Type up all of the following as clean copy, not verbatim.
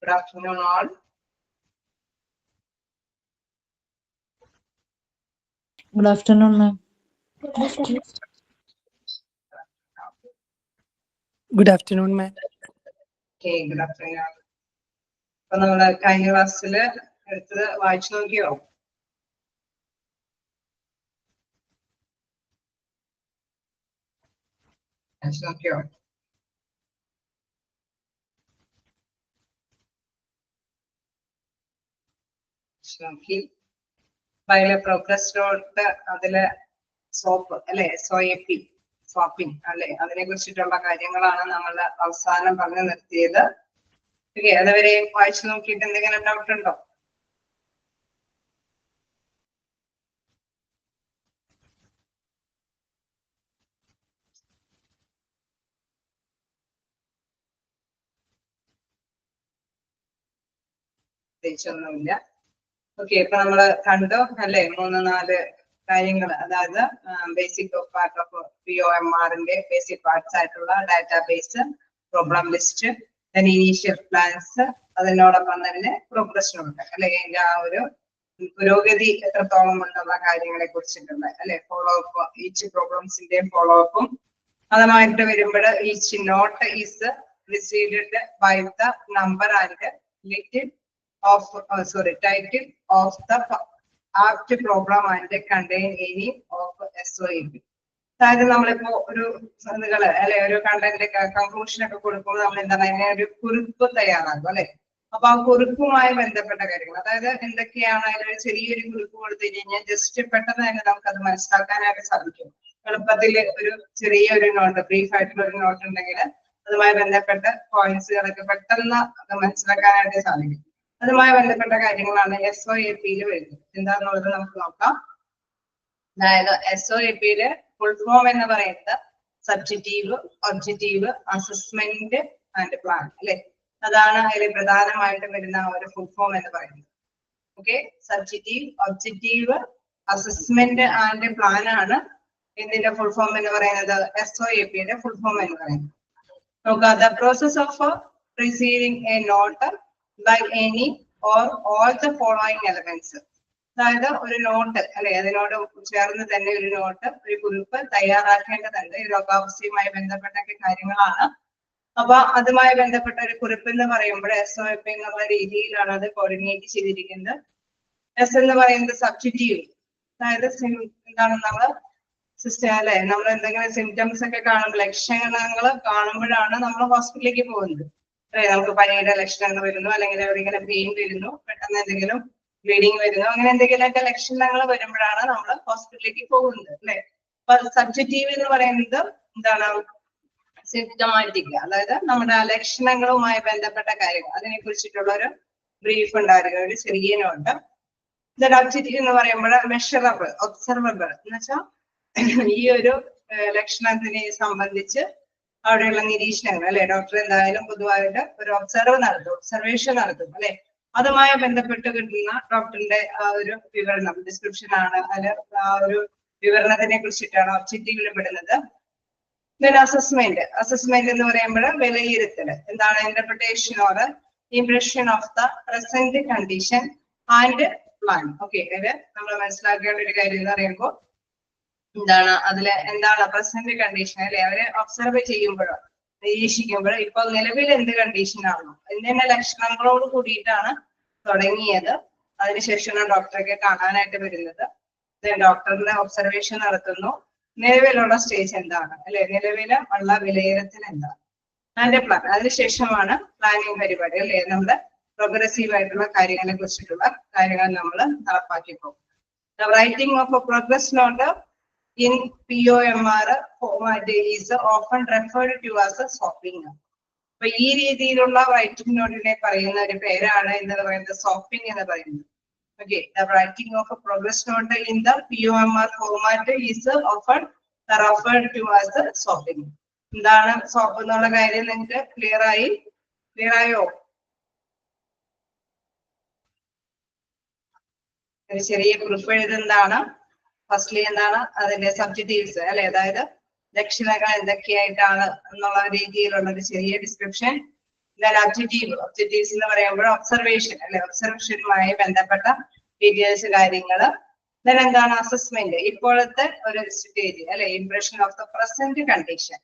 Good afternoon, all. Good afternoon, ma'am. Good afternoon, ma'am. Okay, good afternoon. അപ്പൊ നമ്മള് കഴിഞ്ഞ ക്ലാസ്സില് എടുത്തത് വായിച്ചു നോക്കിയോ? വായിച്ചു നോക്കിയോ? നോക്കി അതിലെ പ്രോഗ്രസ് നോട്ട് അതില് സോപ്പ് അല്ലെ, SOAP സ്വാപ്പിംഗ് അല്ലെ, അതിനെ കുറിച്ചിട്ടുള്ള കാര്യങ്ങളാണ് നമ്മൾ അവസാനം പറഞ്ഞു നിർത്തിയത്. ഓക്കെ, അതുവരെ വായിച്ചു നോക്കിയിട്ട് എന്തെങ്കിലും ഡൗട്ട് ഉണ്ടോ? പ്രത്യേകിച്ചൊന്നുമില്ല. ഓക്കെ, ഇപ്പൊ നമ്മള് കണ്ടു അല്ലെ 3-4 കാര്യങ്ങൾ. അതായത് ബേസിക് പാർട്ട് ഓഫ് POMRന്റെ ബേസിക് പാർട്സ് ആയിട്ടുള്ള database, problem list, initial plans, അതിനോടൊപ്പം തന്നെ പ്രോഗ്രസ് നോട്ട് അല്ലെ, അതിന്റെ ആ ഒരു പുരോഗതി എത്രത്തോളം ഉണ്ടുള്ള കാര്യങ്ങളെ കുറിച്ചിട്ടുള്ള അല്ലെ, ഫോളോ അപ്പ്, ഈച്ച് പ്രോബ്ലംസിന്റെയും ഫോളോ അപ്പും. അതുമായിട്ട് വരുമ്പോൾ each note is received by the number and little of title of the apt program and contain any of SOAP. അതായത് നമ്മളിപ്പോ ഒരു അല്ലെ, ഒരു കണ്ടന്റ് കൺക്ലൂഷൻ ഒക്കെ കൊടുക്കുമ്പോൾ നമ്മൾ എന്താണ് അതിനെ ഒരു കുറിപ്പ് തയ്യാറാക്കും അല്ലെ. അപ്പൊ ആ കുറിപ്പുമായി ബന്ധപ്പെട്ട കാര്യങ്ങൾ, അതായത് എന്തൊക്കെയാണ് അതിലൊരു ചെറിയൊരു കുറിപ്പ് കൊടുത്തു കഴിഞ്ഞാൽ ജസ്റ്റ് പെട്ടെന്ന് തന്നെ നമുക്ക് അത് മനസ്സിലാക്കാനായിട്ട് സാധിക്കും. എളുപ്പത്തിൽ ഒരു ചെറിയൊരു നോട്ട്, ബ്രീഫ് ആയിട്ടുള്ള ഒരു നോട്ട് ഉണ്ടെങ്കിൽ അതുമായി ബന്ധപ്പെട്ട പോയിന്റ്സുകളൊക്കെ പെട്ടെന്ന് അത് മനസ്സിലാക്കാനായിട്ട് സാധിക്കും. അതുമായി ബന്ധപ്പെട്ട കാര്യങ്ങളാണ് SOAPയിൽ വരുന്നത്. എന്താണെന്നുള്ളത് നമുക്ക് നോക്കാം. അതായത് SOAPയില് ഫുൾ ഫോം എന്ന് പറയുന്നത് subjective, objective, assessment and plan അല്ലെ. അതാണ് അതിൽ പ്രധാനമായിട്ടും വരുന്ന ഒരു ഫുൾ ഫോം എന്ന് പറയുന്നത്. Okay, subjective, objective, assessment and plan ആണ് ഇതിന്റെ ഫുൾ ഫോം എന്ന് പറയുന്നത്. SOAPയുടെ ഫുൾ ഫോം എന്ന് പറയുന്നത് നോക്കാം. The process of receiving a note by any or all the following elements. അതായത് ഒരു നോട്ട് അല്ലെ, അതിനോട് ചേർന്ന് തന്നെ ഒരു നോട്ട്, ഒരു കുറിപ്പ് തയ്യാറാക്കേണ്ടതുണ്ട്. ഈ രോഗാവസ്ഥയുമായി ബന്ധപ്പെട്ട കാര്യങ്ങളാണ്. അപ്പൊ അതുമായി ബന്ധപ്പെട്ട ഒരു കുറിപ്പ് എന്ന് പറയുമ്പോൾ SOAP എന്നുള്ള രീതിയിലാണ് അത് കോർഡിനേറ്റ് ചെയ്തിരിക്കുന്നത്. S എന്ന് പറയുന്നത് സബ്ജക്റ്റീവ്, അതായത് എന്താണ് നമ്മള് അല്ലെ, നമ്മൾ എന്തെങ്കിലും സിംറ്റംസ് ഒക്കെ കാണുമ്പോൾ, ലക്ഷണങ്ങൾ കാണുമ്പോഴാണ് നമ്മൾ ഹോസ്പിറ്റലിലേക്ക് പോകുന്നത്. നമുക്ക് പനിയുടെ ലക്ഷണങ്ങൾ വരുന്നു, അല്ലെങ്കിൽ എവിടെയെങ്കിലും പെയിൻ വരുന്നു, പെട്ടെന്ന് എന്തെങ്കിലും ബ്ലീഡിങ് വരുന്നു, അങ്ങനെ എന്തെങ്കിലുമൊക്കെ ലക്ഷണങ്ങൾ വരുമ്പോഴാണ് നമ്മൾ ഹോസ്പിറ്റലിലേക്ക് പോകുന്നത് അല്ലെ. അപ്പൊ സബ്ജക്റ്റീവ് എന്ന് പറയുന്നത് എന്താണ്, സിംറ്റമാറ്റിക്, അതായത് നമ്മുടെ ലക്ഷണങ്ങളുമായി ബന്ധപ്പെട്ട കാര്യങ്ങൾ, അതിനെ കുറിച്ചിട്ടുള്ള ഒരു ബ്രീഫ് ഉണ്ടായിരിക്കും, ഒരു ചെറിയ നോട്ട്. ഒബ്ജക്റ്റീവ് എന്ന് പറയുമ്പോൾ മെഷറബിൾ, ഒബ്സർവബിൾ എന്ന് വെച്ചാൽ ഈ ഒരു ലക്ഷണത്തിനെ സംബന്ധിച്ച് അവിടെയുള്ള നിരീക്ഷണങ്ങൾ അല്ലെ, ഡോക്ടർ എന്തായാലും പൊതുവായിട്ട് ഒരു ഒബ്സർവേഷൻ നടത്തും അല്ലെ. അതുമായി ബന്ധപ്പെട്ട് കിട്ടുന്ന ഡോക്ടറിന്റെ ആ ഒരു വിവരണം, ഡിസ്ക്രിപ്ഷൻ ആണ്, അതിൽ ആ ഒരു വിവരണത്തിനെ കുറിച്ചിട്ടാണ് ഒബ്ജക്റ്റീവിൽ പെടുന്നത്. അസസ്മെന്റ് എന്ന് പറയുമ്പോൾ വിലയിരുത്തൽ, എന്താണ്, interpretation or impression of the present condition and plan. Okay, ഇത് നമ്മൾ മനസ്സിലാക്കേണ്ട ഒരു കാര്യം എന്ന് പറയുമ്പോൾ എന്താണ്, അതില് എന്താണ് പ്രസന്റ് കണ്ടീഷൻ അല്ലെ, അവരെ ഒബ്സർവ് ചെയ്യുമ്പോഴോ നിരീക്ഷിക്കുമ്പോഴോ ഇപ്പൊ നിലവിൽ എന്ത് കണ്ടീഷനാണോ അതിന്റെ ലക്ഷണങ്ങളോട് കൂടിയിട്ടാണ് തുടങ്ങിയത്. അതിനുശേഷമാണ് ഡോക്ടറെ കാണാനായിട്ട് വരുന്നത്. ഡോക്ടറിന്റെ ഒബ്സർവേഷൻ നടത്തുന്നു, നിലവിലുള്ള സ്റ്റേജ് എന്താണ് അല്ലെ, നിലവിലെ ഉള്ള വിലയിരുത്തൽ എന്താണ്, അതിന്റെ പ്ലാൻ. അതിനുശേഷമാണ് പ്ലാനിങ് പരിപാടി അല്ലെ, നമ്മുടെ പ്രോഗ്രസീവ് ആയിട്ടുള്ള കാര്യങ്ങളെ കുറിച്ചിട്ടുള്ള കാര്യങ്ങൾ നമ്മൾ നടപ്പാക്കി പോകും. Writing of a progress note in POMR format is often referred to as a swapping. അപ്പൊ ഈ രീതിയിലുള്ള റൈറ്റിംഗ് നോട്ടിനെ പറയുന്ന ഒരു പേരാണ് എന്ന് പറയുന്നത് സോപ്പിംഗ് എന്ന് പറയുന്നത്. Okay, the writing of a progress note in the POMR format is often referred to as a swapping. എന്താണ് സോപ്പ് എന്നുള്ള കാര്യം നിങ്ങൾക്ക് ക്ലിയർ ആയോ? ഒരു ചെറിയ കുറിപ്പ് എഴുതുന്നതാണ്. ഫസ്റ്റ്ലി എന്താണ് അതിന്റെ സബ്ജക്റ്റീവ്സ് അല്ലെ, അതായത് ലക്ഷണങ്ങൾ എന്തൊക്കെയായിട്ടാണ് എന്നുള്ള രീതിയിലുള്ള ഒരു ചെറിയ ഡിസ്ക്രിപ്ഷൻ. ഒബ്ജക്റ്റീവ്സ് എന്ന് പറയുമ്പോൾ ഒബ്സർവേഷൻ അല്ലെ, ഒബ്സർവേഷനുമായി ബന്ധപ്പെട്ട ഡീറ്റെയിൽസ് കാര്യങ്ങൾ. എന്താണ് അസസ്മെന്റ്, ഇപ്പോഴത്തെ ഒരു സ്റ്റേജ് അല്ലെ, impression of the present condition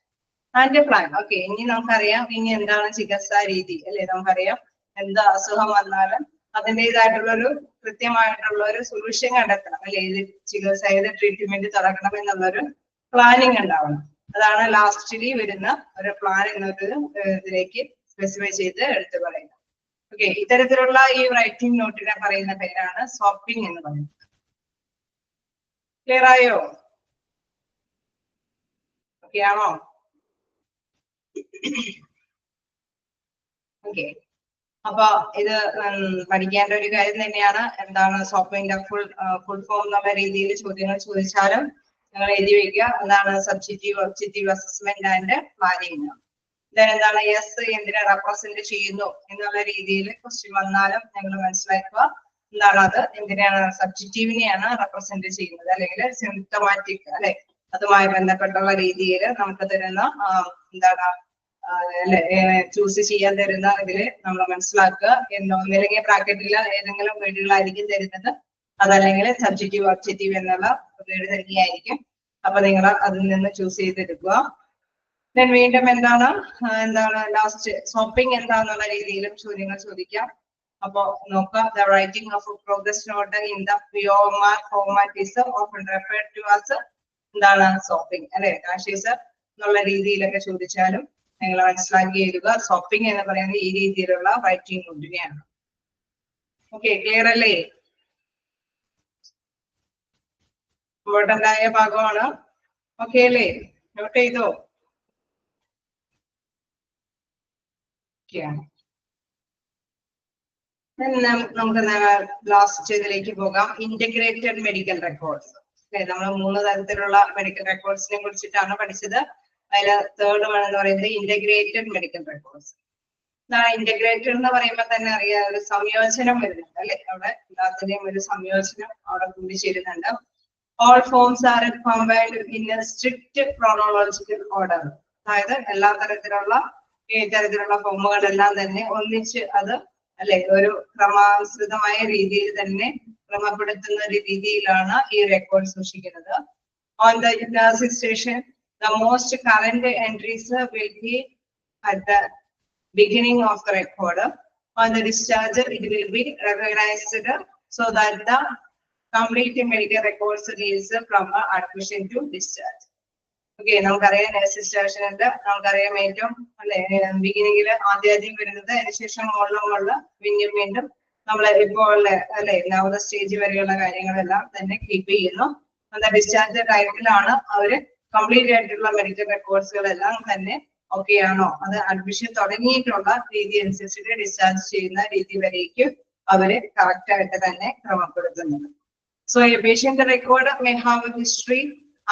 and plan. Okay, ഇനി നമുക്കറിയാം ഇനി എന്താണ് ചികിത്സാ രീതി അല്ലെ, നമുക്കറിയാം എന്ത് അസുഖം വന്നാലും അതിൻ്റെതായിട്ടുള്ള ഒരു കൃത്യമായിട്ടുള്ള ഒരു സൊല്യൂഷൻ കണ്ടെത്തണം അല്ലെ, ഏത് ചികിത്സ ഏത് ട്രീറ്റ്മെന്റ് തുടങ്ങണം എന്നുള്ളൊരു പ്ലാനിങ് ഉണ്ടാവണം. അതാണ് ലാസ്റ്റിലി വരുന്ന ഒരു പ്ലാൻ എന്നൊരു ഇതിലേക്ക് സ്പെസിഫൈ ചെയ്ത് എടുത്തു പറയുന്നത്. ഓക്കെ, ഇത്തരത്തിലുള്ള ഈ റൈറ്റിംഗ് നോട്ടിനെ പറയുന്ന പേരാണ് സോപ്പിംഗ് എന്ന് പറയുന്നത്. ക്ലിയർ ആയോ? ഓക്കെ ആണോ? ഓക്കെ, അപ്പൊ ഇത് പഠിക്കേണ്ട ഒരു കാര്യം തന്നെയാണ്. എന്താണ് സോപ്പിംഗിന്റെ ഫുൾ ഫോം എന്നുള്ള രീതിയിൽ ചോദ്യങ്ങൾ ചോദിച്ചാലും നിങ്ങൾ എഴുതി വെക്കുക. എന്താണ് subjective objective assessment and planning. എന്താണ് എസ് എന്തിനെ റെപ്രസെന്റ് ചെയ്യുന്നു എന്നുള്ള രീതിയിൽ ക്വസ്റ്റ്യൻ വന്നാലും നിങ്ങൾ മനസ്സിലാക്കുക എന്താണ് അത് എന്തിനാണ് സബ്ജക്റ്റീവിനെയാണ് റെപ്രസെന്റ് ചെയ്യുന്നത്, അല്ലെങ്കിൽ സിംപ്റ്റമാറ്റിക് അല്ലെ, അതുമായി ബന്ധപ്പെട്ടുള്ള രീതിയിൽ നമുക്ക് തരുന്ന എന്താണ് അല്ലെ ചൂസ് ചെയ്യാൻ തരുന്ന ഇതില് നമ്മൾ മനസ്സിലാക്കുക. ഒന്നില്ലെങ്കിൽ ബ്രാക്കറ്റിൽ ഏതെങ്കിലും വേർഡുകളായിരിക്കും തരുന്നത്, അതല്ലെങ്കിൽ സബ്ജക്റ്റീവ് ഒബ്ജക്റ്റീവ് എന്നുള്ള വേർഡ് തന്നെയായിരിക്കും. അപ്പൊ നിങ്ങൾ അതിൽ നിന്ന് ചൂസ് ചെയ്തെടുക്കുക. വീണ്ടും എന്താണ് ലാസ്റ്റ് സോപ്പിംഗ് എന്താന്നുള്ള രീതിയിലും ചോദ്യങ്ങൾ ചോദിക്കാം. അപ്പൊ നോക്കാം, the writing of progress note in the POMR format is often referred to as എന്താണ് സോപ്പിംഗ് അല്ലെ, കാഷീസ് എന്നുള്ള രീതിയിലൊക്കെ ചോദിച്ചാലും നിങ്ങൾ മനസ്സിലാക്കി എഴുതുക. സോപ്പിംഗ് എന്ന് പറയുന്നത് ഈ രീതിയിലുള്ള റൈറ്റിംഗ് നോട്ടിനെയാണ്. ഓക്കെ, ക്ലിയർ അല്ലേ? ഇമ്പോർട്ടന്റ് ആയ ഭാഗമാണ്. ഓക്കെ അല്ലേ? നോട്ട് ചെയ്തോ? നമുക്ക് ലാസ്റ്റ് ഇതിലേക്ക് പോകാം. Integrated medical records. നമ്മൾ 3 തരത്തിലുള്ള മെഡിക്കൽ റെക്കോർഡ്സിനെ കുറിച്ചിട്ടാണ് പഠിച്ചത്. അതിൽ തേർഡ് വൺ എന്ന് പറയുന്നത് ഇന്റഗ്രേറ്റഡ് മെഡിക്കൽ റെക്കോർഡ്സ്. ഇന്റഗ്രേറ്റഡ് എന്ന് പറയുമ്പോൾ തന്നെ അറിയാം ഒരു സംയോജനം വരുന്നുണ്ട് അല്ലെ, അവിടെ എല്ലാത്തിന്റെയും ഒരു സംയോജനം അവിടെ കൂടിച്ചേരുന്നുണ്ട്. All forms are combined in a strict chronological order. അതായത് എല്ലാ തരത്തിലുള്ള ഫോമുകളെല്ലാം തന്നെ ഒന്നിച്ച് അത് അല്ലെ ഒരു ക്രമാനുസൃതമായ രീതിയിൽ തന്നെ ക്രമപ്പെടുത്തുന്ന ഒരു രീതിയിലാണ് ഈ റെക്കോർഡ് സൂക്ഷിക്കുന്നത്. On the nursing station the most current entries will be at the beginning of the record. On the discharge, it will be recognized so that the complete medical records is from admission to discharge. Okay, നമുക്കറിയാം nursing സ്റ്റേഷനിൽ നമുക്കറിയാം ഏറ്റവും അല്ലെ ബിഗിനിങ്ങിൽ ആദ്യം വരുന്നത്, അതിനുശേഷം വീണ്ടും നമ്മൾ ഇപ്പോൾ അല്ലെ നവത സ്റ്റേജ് വരെയുള്ള കാര്യങ്ങളെല്ലാം തന്നെ കീപ്പ് ചെയ്യുന്നു. അത് ഡിസ്ചാർജ് ടൈമിലാണ് അവര് കംപ്ലീറ്റ് ആയിട്ടുള്ള മെഡിക്കൽ റെക്കോർഡ്സുകളെല്ലാം തന്നെ ഓക്കെ ആണോ, അത് അഡ്മിഷൻ തുടങ്ങിയിട്ടുള്ള രീതി അനുസരിച്ചിട്ട് ഡിസ്ചാർജ് ചെയ്യുന്ന രീതി വരേക്കും അവര് കറക്റ്റ് ആയിട്ട് തന്നെ ക്രമപ്പെടുത്തുന്നത്. So a patient record may have a history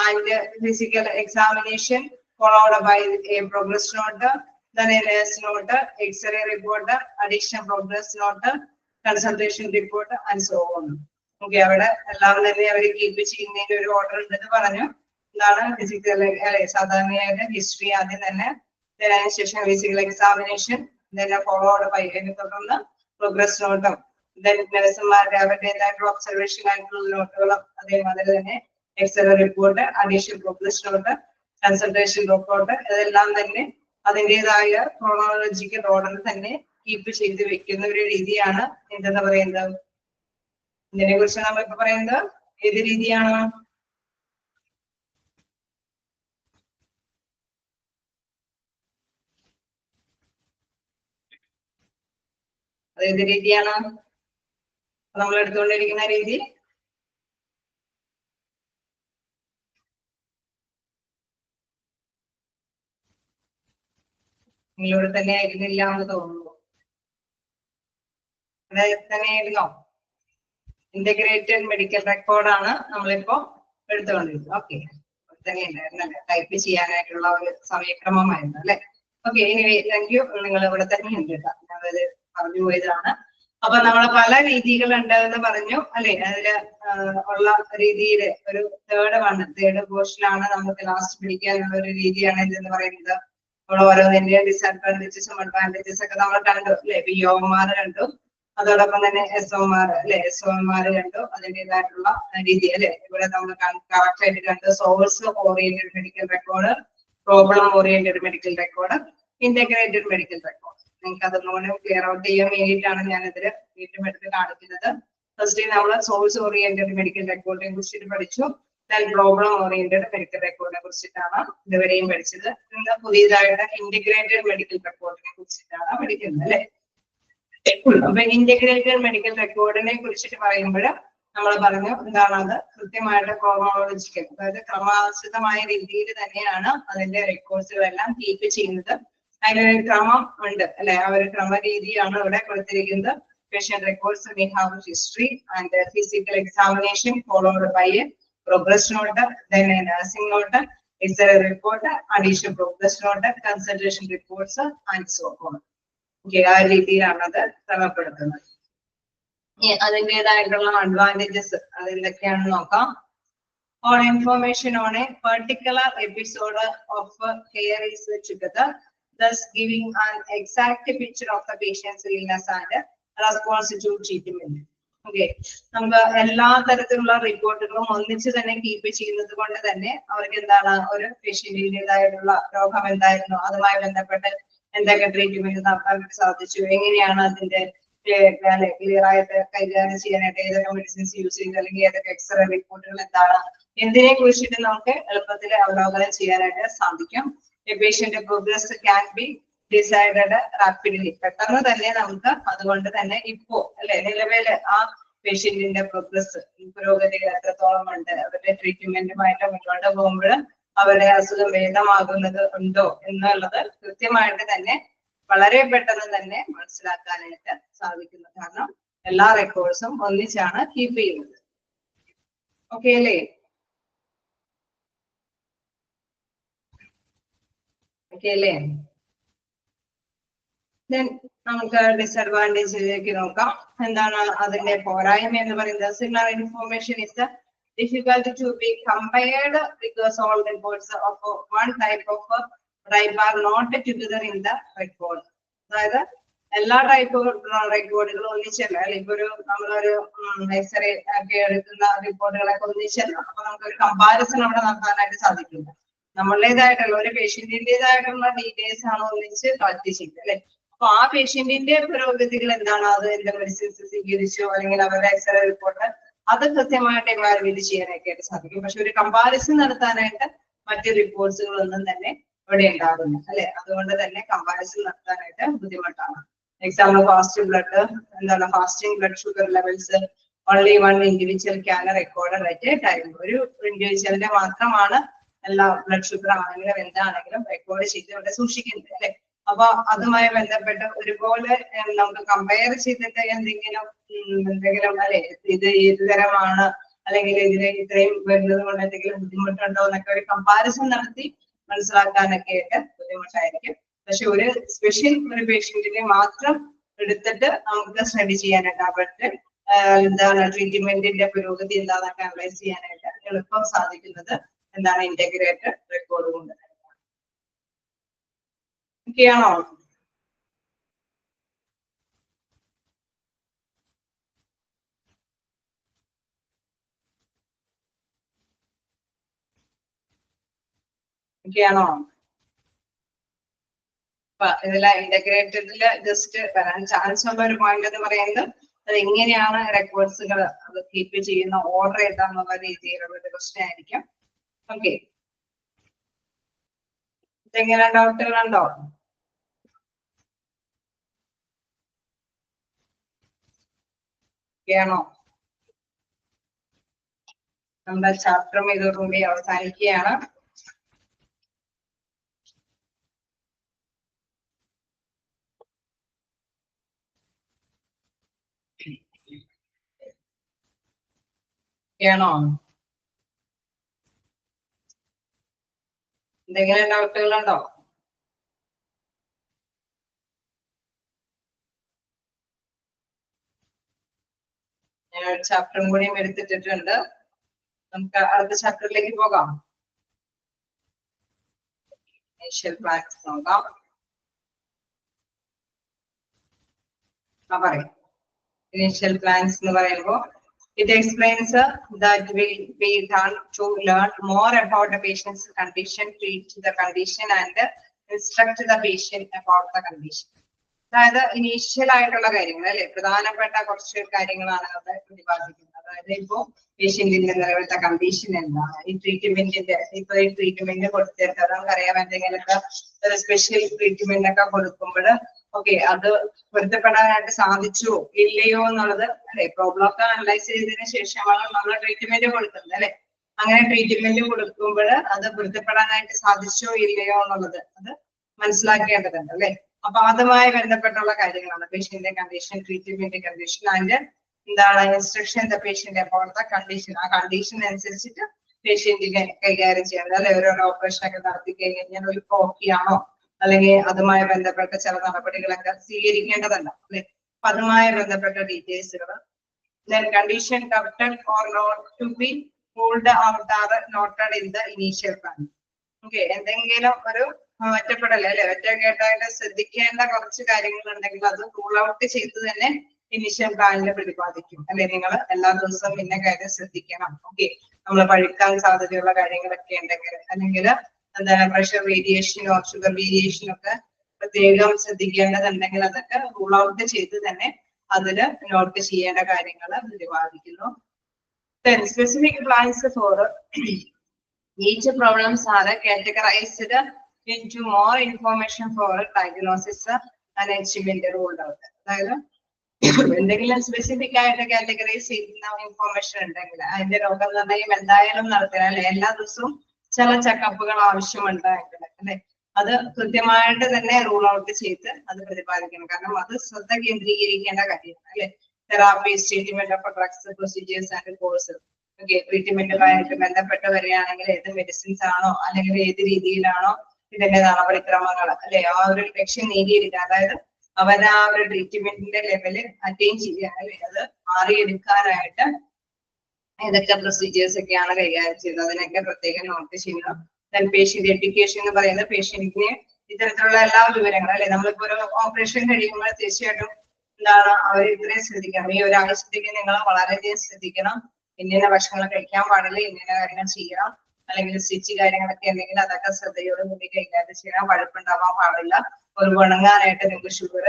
and physical examination followed by a progress note, then a nurse note, X-ray report, additional progress note, consultation report and so on. Okay, അവിടെ എല്ലാം തന്നെ അവർ keep ചെയ്യുന്നതിന്റെ ഒരു order ഉണ്ടെന്ന് പറഞ്ഞു. എന്താണ് physical സാധാരണയായിട്ട് history ആദ്യം തന്നെ, അതിനുശേഷം ഫിസിക്കൽ എക്സാമിനേഷൻ, ഫോളോഡ് ബൈ തുടർന്ന് പ്രോഗ്രസ് നോട്ടും, നഴ്സുമാരുടെ അവരുടേതായിട്ടുള്ള ഒബ്സർവേഷൻ ആയിട്ടുള്ള നോട്ടുകളും അതേമാതിരി തന്നെ x ray report, additional progress note, consultation report, ഇതെല്ലാം തന്നെ അതിൻ്റെതായ ക്രോണോളജിക്കൽ ഓർഡറിൽ തന്നെ കീപ്പ് ചെയ്ത് വെക്കുന്ന ഒരു രീതിയാണ് എന്തെന്ന് പറയുന്നത്. ഇതിനെ കുറിച്ച് നമ്മളിപ്പോ പറയുന്നത് ഏത് രീതിയാണ്? അതേത് രീതിയാണ് നമ്മൾ എടുത്തുകൊണ്ടിരിക്കുന്ന രീതി? നിങ്ങളോട് തന്നെ ആയിരുന്നില്ല എന്ന് തോന്നുന്നു. അവിടെ തന്നെയായിരുന്നോ? ഇന്റഗ്രേറ്റഡ് മെഡിക്കൽ റെക്കോർഡാണ് നമ്മളിപ്പോ എടുത്തുകൊണ്ടിരിക്കുന്നത്. ഓക്കെ, തന്നെയുണ്ടായിരുന്നല്ലേ, ടൈപ്പ് ചെയ്യാനായിട്ടുള്ള ഒരു സമയക്രമമായിരുന്നു അല്ലെ. ഓക്കെ, ഇനി താങ്ക് യു. നിങ്ങൾ ഇവിടെ തന്നെ ഉണ്ട്, ഞാനത് പറഞ്ഞു പോയതാണ്. അപ്പൊ നമ്മൾ പല രീതികളുണ്ട് എന്ന് പറഞ്ഞു അല്ലെ. അതില് ഉള്ള രീതിയില് ഒരു തേർഡ് പോർഷനാണ് നമുക്ക് ലാസ്റ്റ് പിടിക്കാനുള്ള ഒരു രീതിയാണ് ഇതെന്ന് പറയുന്നത്. നമ്മൾ ഓരോന്നിന്റെ ഡിസഡ്വാൻറ്റേജസും അഡ്വാൻറ്റേജസ് ഒക്കെ നമ്മൾ കണ്ടു അല്ലെ. POMR കണ്ടു, അതോടൊപ്പം തന്നെ SOMR അല്ലെ, SOMR കണ്ടു, അതിൻ്റെതായിട്ടുള്ള രീതി അല്ലെ. ഇവിടെ നമ്മൾ കറക്റ്റ് ആയിട്ട് കണ്ടു. Source oriented medical record, problem oriented medical record, integrated medical record. നിങ്ങൾക്ക് അതൊന്നുകൂടെ ക്ലിയർ ഔട്ട് ചെയ്യാൻ വേണ്ടിയിട്ടാണ് ഞാൻ ഇതിൽ വീണ്ടും എടുത്ത് കാണിക്കുന്നത്. ഫസ്റ്റ് നമ്മൾ സോഴ്സ് ഓറിയന്റഡ് മെഡിക്കൽ റെക്കോർഡിനെ കുറിച്ചിട്ട് പഠിച്ചു. പ്രോബ്ലം ഓറിയന്റഡ് മെഡിക്കൽ റെക്കോർഡിനെ കുറിച്ചിട്ടാണ് ഇതുവരെയും പഠിച്ചത്. ഇന്ന് പുതിയതായിട്ട് ഇന്റഗ്രേറ്റഡ് മെഡിക്കൽ റെക്കോർഡിനെ കുറിച്ചിട്ടാണ് പഠിക്കുന്നത് അല്ലെ. അപ്പൊ ഇന്റഗ്രേറ്റഡ് മെഡിക്കൽ റെക്കോർഡിനെ കുറിച്ചിട്ട് പറയുമ്പോൾ നമ്മൾ പറഞ്ഞു എന്താണ് അത് കൃത്യമായിട്ട് ക്രോണോളജിക്കൽ, അതായത് ക്രമാനുസൃതമായ രീതിയിൽ തന്നെയാണ് അതിന്റെ റെക്കോർഡ്സുകളെല്ലാം കീപ്പ് ചെയ്യുന്നത്. അതിനൊരു ക്രമം ഉണ്ട് അല്ലെ, ആ ഒരു ക്രമരീതിയാണ് ഇവിടെ കൊടുത്തിരിക്കുന്നത്. Patient records may have history and physical examination followed by a progress note, then a nursing note, X-ray report, additional progress note, consultation reports and so on. Okay, ആ രീതിയിലാണ് അത് ക്രമപ്പെടുത്തുന്നത്. അതിൻ്റെതായിട്ടുള്ള അഡ്വാൻറ്റേജസ് അതെന്തൊക്കെയാണെന്ന് നോക്കാം. All information on a particular episode of care is together, thus giving an exact picture of the patient's illness and response to treatment. Okay, നമുക്ക് എല്ലാ തരത്തിലുള്ള റിപ്പോർട്ടുകളും ഒന്നിച്ച് തന്നെ കീപ്പ് ചെയ്യുന്നത് കൊണ്ട് തന്നെ അവർക്ക് എന്താണ് ഒരു പേഷ്യന്റിൻ്റെതായിട്ടുള്ള രോഗം എന്തായിരുന്നു, അതുമായി ബന്ധപ്പെട്ട് എന്തൊക്കെ ട്രീറ്റ്മെന്റ് നടത്താൻ സാധിച്ചു, എങ്ങനെയാണ് അതിന്റെ ക്ലിയർ ആയിട്ട് കൈകാര്യം ചെയ്യാനായിട്ട് ഏതൊക്കെ മെഡിസിൻസ് യൂസ് ചെയ്തു, അല്ലെങ്കിൽ ഏതൊക്കെ എക്സ്റേ റിപ്പോർട്ടുകൾ എന്താണ്, എന്തിനെ കുറിച്ചിട്ട് നമുക്ക് എളുപ്പത്തിൽ അവലോകനം ചെയ്യാനായിട്ട് സാധിക്കും. Patient progress can be decided rapidly, പെട്ടെന്ന് തന്നെ നമുക്ക് അതുകൊണ്ട് തന്നെ ഇപ്പോ അല്ലെ നിലവില് ആ പേഷ്യന്റിന്റെ പ്രോഗ്രസ് പുരോഗതികൾ എത്രത്തോളം ഉണ്ട്, അവരുടെ ട്രീറ്റ്മെന്റുമായിട്ട് മുന്നോട്ട് പോകുമ്പോൾ അവരുടെ അസുഖം ഭേദമാകുന്നത് ഉണ്ടോ എന്നുള്ളത് കൃത്യമായിട്ട് തന്നെ വളരെ പെട്ടെന്ന് തന്നെ മനസ്സിലാക്കാനായിട്ട് സാധിക്കുന്നു. കാരണം എല്ലാ റെക്കോർഡ്സും ഒന്നിച്ചാണ് കീപ്പ് ചെയ്യുന്നത്. ഓക്കെ അല്ലേ? ഓക്കെ അല്ലേ? നമുക്ക് ഡിസഡ്വാൻറ്റേജിലേക്ക് നോക്കാം. എന്താണ് അതിന്റെ പോരായ്മ എന്ന് പറയുന്നത്? Similar information is difficult to be compared because all reports of one type of type are not together in the record. അതായത് എല്ലാ ടൈപ്പ് റെക്കോർഡുകളും ഒന്നിച്ചല്ല. ഇപ്പൊ ഒരു നമ്മളൊരു എക്സ്റേ ഒക്കെ എടുക്കുന്ന റിപ്പോർട്ടുകളൊക്കെ ഒന്നിച്ചല്ല. അപ്പൊ നമുക്കൊരു കമ്പാരിസൺ അവിടെ നടത്താനായിട്ട് സാധിക്കില്ല. നമ്മളുടേതായിട്ടുള്ള ഒരു പേഷ്യന്റിന്റേതായിട്ടുള്ള ഡീറ്റെയിൽസ് ആണ് ഒന്നിച്ച് കളക്ട് ചെയ്യുന്നത് അല്ലെ. അപ്പൊ ആ പേഷ്യന്റിന്റെ പുരോഗതികൾ എന്താണ്, അത് എന്ത് മെഡിസിൻസ് സ്വീകരിച്ചോ അല്ലെങ്കിൽ അവരുടെ എക്സ്റേ റിപ്പോർട്ട് അത് കൃത്യമായിട്ട് എവാലുവേറ്റ് ചെയ്യാനൊക്കെ ആയിട്ട് സാധിക്കും. പക്ഷെ ഒരു കമ്പാരിസൺ നടത്താനായിട്ട് മറ്റ് റിപ്പോർട്ട്സുകളൊന്നും തന്നെ ഇവിടെ ഉണ്ടാകുന്നു അല്ലെ. അതുകൊണ്ട് തന്നെ കമ്പാരിസൺ നടത്താനായിട്ട് ബുദ്ധിമുട്ടാണ്. എക്സാമ്പിൾ ഫാസ്റ്റ് ബ്ലഡ്, എന്താണ് fasting blood sugar levels only one individual can record at A time. ഒരു ഇൻഡിവിജ്വലിന്റെ മാത്രമാണ് എല്ലാ ബ്ലഡ് ഷുഗർ ആണെങ്കിലും എന്താണെങ്കിലും റെക്കോർഡ് ചെയ്ത് ഇവിടെ സൂക്ഷിക്കുന്നത് അല്ലെ. അപ്പൊ അതുമായി ബന്ധപ്പെട്ട് ഒരുപോലെ നമുക്ക് കമ്പയർ ചെയ്തിട്ട് എന്തെങ്കിലും അല്ലെ ഇത് ഏത് തരമാണ് അല്ലെങ്കിൽ ഇതിന് ഇത്രയും വരുന്നത് കൊണ്ട് എന്തെങ്കിലും ബുദ്ധിമുട്ടുണ്ടോ എന്നൊക്കെ ഒരു കമ്പാരിസൺ നടത്തി മനസ്സിലാക്കാനൊക്കെ ആയിട്ട് ബുദ്ധിമുട്ടായിരിക്കും. പക്ഷെ ഒരു സ്പെഷ്യൽ ഒരു പേഷ്യന്റിനെ മാത്രം എടുത്തിട്ട് നമുക്ക് സ്റ്റഡി ചെയ്യാനായിട്ട് അവരുടെ എന്താണ് ട്രീറ്റ്മെന്റിന്റെ പുരോഗതി എന്താണെന്നൊക്കെ അനലൈസ് ചെയ്യാനായിട്ട് എളുപ്പം സാധിക്കുന്നത് എന്താണ് ഇന്റഗ്രേറ്റഡ് റെക്കോർഡ് കൊണ്ട്. ഓക്കെയാണോ? ഓക്കെയാണോ? അപ്പൊ ഇതിലെ ഇന്റഗ്രേറ്റഡില് ജസ്റ്റ് വരാൻ ചാൻസ് ഉള്ള ഒരു പോയിന്റ് എന്ന് പറയുന്നത് അത് എങ്ങനെയാണ് റെക്കോർഡ്സുകൾ അത് കീപ്പ് ചെയ്യുന്ന ഓർഡർ ഏതാന്നുള്ള രീതിയിലുള്ള ഒരു ക്വസ്റ്റ്യൻ ആയിരിക്കും. ഓക്കെ, ഇതെങ്ങനെ ഡൗട്ടുകളുണ്ടോ? ഓക്കെയാണോ? നമ്മുടെ ചാപ്റ്ററും ഇതോടുകൂടി അവസാനിക്കുകയാണ്. ണോ എന്തെങ്കിലും ഡൗട്ടുകളുണ്ടോ? ഞാൻ ഒരു ചാപ്റ്ററും കൂടിയും എടുത്തിട്ടുണ്ട്. നമുക്ക് അടുത്ത ചാപ്റ്ററിലേക്ക് പോകാം. ഇനീഷ്യൽ പ്ലാൻസ് നോക്കാം. പറയും initial plans എന്ന് പറയുമ്പോൾ it explains that will be done to learn more about the patient's condition, treat the condition and instruct the patient about the condition. അതായത് ഇനീഷ്യൽ ആയിട്ടുള്ള കാര്യങ്ങൾ അല്ലെ, പ്രധാനപ്പെട്ട കുറച്ച് കാര്യങ്ങളാണ് അവിടെ പ്രതിപാദിക്കുന്നത്. അതായത് ഇപ്പോ പേഷ്യന്റിന്റെ നിലവിലത്തെ കണ്ടീഷൻ എന്താണ്, ഈ ട്രീറ്റ്മെന്റിന്റെ ഇപ്പൊ ഈ ട്രീറ്റ്മെന്റ് കൊടുത്തിട്ട് നമുക്കറിയാം എന്തെങ്കിലുമൊക്കെ ഒരു സ്പെഷ്യൽ ട്രീറ്റ്മെന്റ് ഒക്കെ കൊടുക്കുമ്പോൾ ഓക്കെ അത് പൊരുത്തപ്പെടാനായിട്ട് സാധിച്ചോ ഇല്ലയോ എന്നുള്ളത് അല്ലെ, പ്രോബ്ലം ഒക്കെ അനലൈസ് ചെയ്തതിനു ശേഷമാണ് നമ്മൾ ട്രീറ്റ്മെന്റ് കൊടുക്കുന്നത് അല്ലെ. അങ്ങനെ ട്രീറ്റ്മെന്റ് കൊടുക്കുമ്പോൾ അത് പൊരുത്തപ്പെടാനായിട്ട് സാധിച്ചോ ഇല്ലയോ എന്നുള്ളത് അത് മനസ്സിലാക്കേണ്ടതുണ്ട് അല്ലെ. അപ്പൊ അതുമായി ബന്ധപ്പെട്ടുള്ള കാര്യങ്ങളാണ് പേഷ്യന്റിന്റെ കണ്ടീഷൻ, ട്രീറ്റ്മെന്റ് കണ്ടീഷൻ ആൻഡ് എന്താണ് instruction the patient about the condition. ആ കണ്ടീഷൻ അനുസരിച്ചിട്ട് പേഷ്യന്റിനെ കൈകാര്യം ചെയ്യേണ്ടത് അല്ലെ. ഓരോരോ ഓപ്പറേഷൻ ഒക്കെ നടത്തി കഴിഞ്ഞാൽ ഒരു ഓക്കെയാണോ അല്ലെങ്കിൽ അതുമായി ബന്ധപ്പെട്ട ചില നടപടികളൊക്കെ സ്വീകരിക്കേണ്ടതല്ല അല്ലെ. അപ്പൊ അതുമായി ബന്ധപ്പെട്ട ഡീറ്റെയിൽസുകൾ condition corrected or not to be ruled out are noted in the initial plan. Okay, എന്തെങ്കിലും ഒരു ഒറ്റപ്പെടൽ അല്ലെ, ഒറ്റക്കെട്ടായിട്ട് ശ്രദ്ധിക്കേണ്ട കുറച്ച് കാര്യങ്ങൾ ഉണ്ടെങ്കിൽ അത് റൂൾ ഔട്ട് ചെയ്ത് തന്നെ ഇനീഷ്യൽ പ്ലാനിൽ പ്രതിപാദിക്കും അല്ലെ. നിങ്ങൾ എല്ലാ ദിവസവും ഇന്ന കാര്യം ശ്രദ്ധിക്കണം. ഓക്കെ, നമ്മൾ പഴുക്കാൻ സാധ്യതയുള്ള കാര്യങ്ങളൊക്കെ ഉണ്ടെങ്കിൽ അല്ലെങ്കിൽ എന്താണ് പ്രഷർ വേരിയേഷനോ ഷുഗർ വേരിയേഷനോ ഒക്കെ പ്രത്യേകം ശ്രദ്ധിക്കേണ്ടതുണ്ടെങ്കിൽ അതൊക്കെ റൂൾ ഔട്ട് ചെയ്ത് തന്നെ അതില് നോട്ട് ചെയ്യേണ്ട കാര്യങ്ങൾ പ്രതിപാദിക്കുന്നു. Specific plans for each problems are categorized into more information for diagnosis and achievement ruled out. അതായത് എന്തെങ്കിലും സ്പെസിഫിക് ആയിട്ട് കാറ്റഗറൈസ് ചെയ്യുന്ന ഇൻഫോർമേഷൻ ഉണ്ടെങ്കിൽ അതിന്റെ രോഗനിർണയം എന്തായാലും നടത്തണം അല്ലെ. എല്ലാ ദിവസവും ചില ചെക്കപ്പുകൾ ആവശ്യമുണ്ടെങ്കിൽ അല്ലെ അത് കൃത്യമായിട്ട് തന്നെ റൂൾ ഔട്ട് ചെയ്ത് അത് പ്രതിപാദിക്കണം. കാരണം അത് ശ്രദ്ധ കേന്ദ്രീകരിക്കേണ്ട കാര്യമാണ് അല്ലെ. Therapies, treatment of drugs, procedures and course. Okay, ട്രീറ്റ്മെന്റുമായിട്ട് ബന്ധപ്പെട്ട് വരികയാണെങ്കിൽ ഏത് മെഡിസിൻസ് ആണോ അല്ലെങ്കിൽ ഏത് രീതിയിലാണോ ഇതിന്റെ നടപടിക്രമങ്ങൾ അല്ലെ ആ ഒരു ലക്ഷ്യം നേടിയെടുക്കുക. അതായത് അവരെ ആ ഒരു ട്രീറ്റ്മെന്റിന്റെ ലെവല് അറ്റൈൻ ചെയ്യുക അല്ലെ, അത് മാറിയെടുക്കാനായിട്ട് ഏതൊക്കെ പ്രൊസീജിയേഴ്സ് ഒക്കെയാണ് കൈകാര്യം ചെയ്യുന്നത് അതിനൊക്കെ പ്രത്യേകം നോട്ട് ചെയ്യണം. പേഷ്യന്റ് എഡ്യൂക്കേഷൻ എന്ന് പറയുന്നത് പേഷ്യന്റിന് ഇത്തരത്തിലുള്ള എല്ലാ വിവരങ്ങളും അല്ലെ. നമ്മളിപ്പോ ഒരു ഓപ്പറേഷൻ കഴിയുമ്പോൾ തീർച്ചയായിട്ടും എന്താണ് അവർ ഇത്രയും ശ്രദ്ധിക്കണം. ഈ ഒരാഴ്ചത്തേക്ക് നിങ്ങൾ വളരെയധികം ശ്രദ്ധിക്കണം. ഇന്ന ഭക്ഷണങ്ങൾ കഴിക്കാൻ പാടില്ല, ഇന്ന കാര്യങ്ങൾ ചെയ്യണം, അല്ലെങ്കിൽ സ്റ്റിച്ച് കാര്യങ്ങളൊക്കെ ഉണ്ടെങ്കിൽ അതൊക്കെ ശ്രദ്ധയോട് കൂടി കൈകാര്യം ചെയ്യണം. പഴുപ്പുണ്ടാവാൻ പാടില്ല, ഒരു ഉണങ്ങാനായിട്ട് നിങ്ങൾക്ക് ഷുഗർ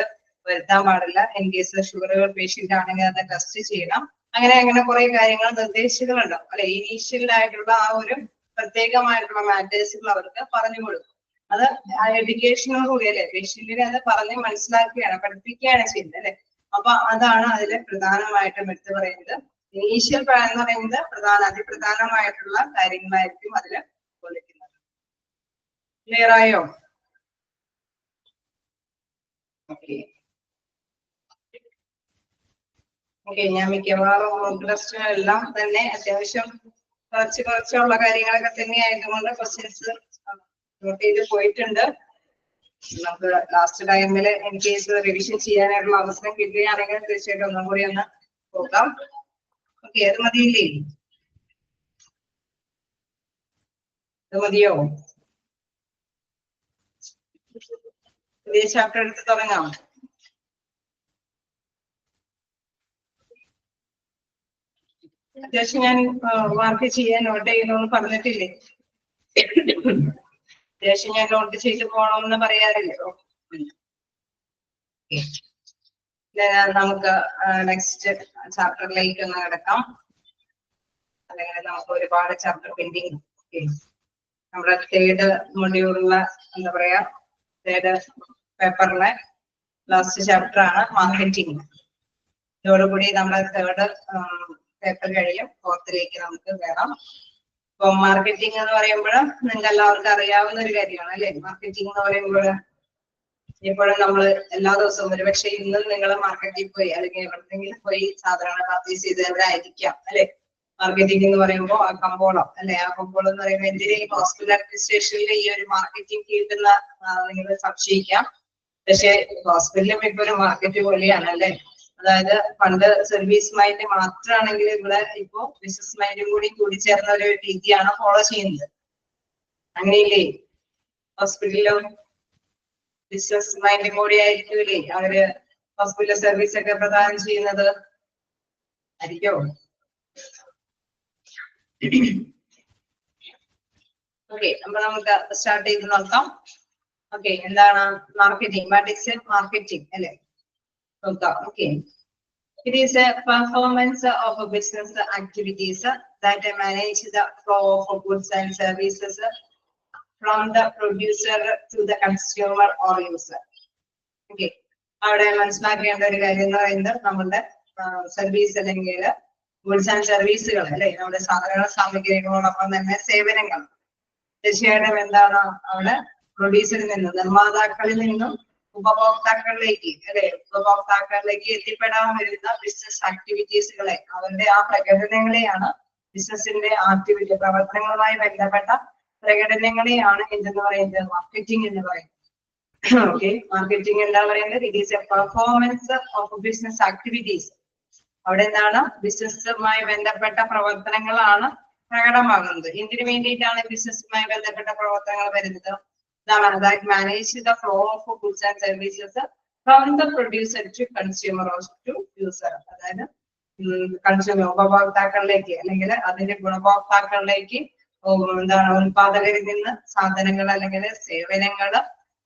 വരുത്താൻ പാടില്ല. ഇൻ കേസ് ഷുഗർ പേഷ്യന്റ് ആണെങ്കിൽ അത് ടെസ്റ്റ് ചെയ്യണം. അങ്ങനെ കുറെ കാര്യങ്ങൾ നിർദ്ദേശികൾ ഉണ്ടാവും അല്ലെ. ഇനീഷ്യൽ ആയിട്ടുള്ള ആ ഒരു പ്രത്യേകമായിട്ടുള്ള മാറ്റേഴ്സുകൾ അവർക്ക് പറഞ്ഞു കൊടുക്കും. അത് എഡ്യൂക്കേഷനോടുകൂടി അല്ലെ പേഷ്യന്റിനെ അത് പറഞ്ഞ് മനസ്സിലാക്കുകയാണ്, പഠിപ്പിക്കുകയാണ് ചെയ്യുന്നത് അല്ലെ. അപ്പൊ അതാണ് അതിൽ പ്രധാനമായിട്ടും എടുത്തു പറയുന്നത്. ഇനീഷ്യൽ പ്ലാൻ എന്ന് പറയുന്നത് അതിപ്രധാനമായിട്ടുള്ള കാര്യങ്ങളായിരിക്കും അതിൽ കൊള്ളിക്കുന്നത്. ക്ലിയർ ആയോ? ഓക്കെ, ഞാൻ മിക്കവാറും ടെസ്റ്റുകളെല്ലാം തന്നെ അത്യാവശ്യം കുറച്ചുള്ള കാര്യങ്ങളൊക്കെ തന്നെ ആയതുകൊണ്ട് ക്വസ്റ്റ്യൻസ് നോട്ട് ചെയ്ത് പോയിട്ടുണ്ട്. നമുക്ക് ലാസ്റ്റ് ടൈമിൽ ഇൻ കേസ് റിവിഷൻ ചെയ്യാനായിട്ടുള്ള അവസരം കിട്ടുകയാണെങ്കിൽ തീർച്ചയായിട്ടും ഒന്നും കൂടി ഒന്ന് പോകാം. ഓക്കെ, അത് മതിയില്ലേ? അത് മതിയോ? പുതിയ ചാപ്റ്റർ എടുത്ത് തുടങ്ങാം. അത്യാവശ്യം ഞാൻ മാർക്ക് ചെയ്യാൻ നോട്ട് ചെയ്യണമെന്ന് പറഞ്ഞിട്ടില്ലേ? അത്യാവശ്യം ഞാൻ നോട്ട് ചെയ്ത് പോകണമെന്ന് പറയാറില്ലല്ലോ. നമുക്ക് നെക്സ്റ്റ് ചാപ്റ്ററിലേക്ക് ഒന്ന് കിടക്കാം. അല്ലെങ്കിൽ നമുക്ക് ഒരുപാട് ചാപ്റ്റർ പെൻഡിങ്. നമ്മുടെ തേർഡ് മൊഡ്യൂളിലെ എന്താ പറയാ തേർഡ് പേപ്പറിലെ ലാസ്റ്റ് ചാപ്റ്റർ ആണ് മാർക്കറ്റിംഗ്. ഇതോടുകൂടി നമ്മുടെ തേർഡ് പേപ്പർ കഴിയും. ഫോർത്തിലേക്ക് നമുക്ക് കയറാം. അപ്പൊ മാർക്കറ്റിംഗ് എന്ന് പറയുമ്പോൾ നിങ്ങൾക്ക് എല്ലാവർക്കും അറിയാവുന്ന ഒരു കാര്യമാണ് അല്ലെ. മാർക്കറ്റിംഗ് എന്ന് പറയുമ്പോൾ എപ്പോഴും നമ്മൾ എല്ലാ ദിവസവും ഒരുപക്ഷെ ഇന്നും നിങ്ങൾ മാർക്കറ്റിൽ പോയി അല്ലെങ്കിൽ എവിടെയെങ്കിലും പോയി സാധനങ്ങൾ പർച്ചേസ് ചെയ്തവരായിരിക്കാം അല്ലെ. മാർക്കറ്റിംഗ് എന്ന് പറയുമ്പോൾ ആ കമ്പോളം അല്ലെ. ആ കമ്പോളം എന്ന് പറയുമ്പോൾ എന്തിനേയും ഹോസ്പിറ്റൽ അഡ്മിനിസ്ട്രേഷനിൽ ഈ ഒരു മാർക്കറ്റിംഗ് കിട്ടുന്ന നിങ്ങൾ സംശയിക്കാം. പക്ഷെ ഹോസ്പിറ്റലും ഇപ്പൊ ഒരു മാർക്കറ്റ് പോലെയാണ് അല്ലെ. അതായത് പണ്ട് സർവീസ് മൈൻഡ് മാത്രമാണെങ്കിൽ ഇവിടെ ഇപ്പോ ബിസിനസ് മൈൻഡും കൂടി കൂടിച്ചേർന്ന ഒരു രീതിയാണ് ഫോളോ ചെയ്യുന്നത്. അങ്ങനെയില്ലേ? ഹോസ്പിറ്റലിലും ബിസിനസ് മൈൻഡും കൂടി ആയിരിക്കൂലേ അവര് ഹോസ്പിറ്റൽ സർവീസ് ഒക്കെ പ്രദാനം ചെയ്യുന്നത് ആയിരിക്കോ? ഓക്കെ, അപ്പൊ നമുക്ക് സ്റ്റാർട്ട് ചെയ്ത് നോക്കാം. ഓക്കെ, എന്താണ് മാർക്കറ്റിംഗ്? വാട്ട് ഈസ് മാർക്കറ്റിംഗ് അല്ലെ നോക്കാം. Okay, it is a performance of a business activities that manage the flow of goods and services from the producer to the consumer or user. Okay, അവിടെ മനസ്സിലാക്കേണ്ട ഒരു കാര്യം എന്ന് പറയുന്നത് നമ്മുടെ സർവീസ് അല്ലെങ്കിൽ ഗുഡ്സ് ആൻഡ് സർവീസുകൾ അല്ലെ, നമ്മുടെ സാധനങ്ങൾ സാമഗ്രികളോടൊപ്പം തന്നെ സേവനങ്ങൾ തീർച്ചയായിട്ടും എന്താണ് അവിടെ പ്രൊഡ്യൂസറിൽ നിന്നും നിർമ്മാതാക്കളിൽ നിന്നും ഉപഭോക്താക്കളിലേക്ക് അല്ലെ ഉപഭോക്താക്കളിലേക്ക് എത്തിപ്പെടാൻ വരുന്ന ബിസിനസ് ആക്ടിവിറ്റീസുകളെ അവരുടെ ആ പ്രകടനങ്ങളെയാണ് ബിസിനസിന്റെ ആക്ടിവിറ്റി പ്രവർത്തനങ്ങളുമായി ബന്ധപ്പെട്ട പ്രകടനങ്ങളെയാണ് എന്തെന്ന് പറയുന്നത് മാർക്കറ്റിംഗ് എന്ന് പറയുന്നത്. ഓക്കെ, മാർക്കറ്റിംഗ് എന്താ പറയുന്നത്? It is A performance of business activities. അവിടെ എന്താണ് ബിസിനസ്സുമായി ബന്ധപ്പെട്ട പ്രവർത്തനങ്ങളാണ് പ്രകടമാകുന്നത്. എന്തിനു വേണ്ടിയിട്ടാണ് ബിസിനസ്സുമായി ബന്ധപ്പെട്ട പ്രവർത്തനങ്ങൾ വരുന്നത്? that manage the flow of goods and services from the producer to consumer or to user. അതായത് കൺസ്യൂമർ ഉപഭോക്താക്കളിലേക്ക് അല്ലെങ്കിൽ അതിന്റെ ഗുണഭോക്താക്കളിലേക്ക് എന്താണ് ഉത്പാദകരിൽ നിന്ന് സാധനങ്ങൾ അല്ലെങ്കിൽ സേവനങ്ങൾ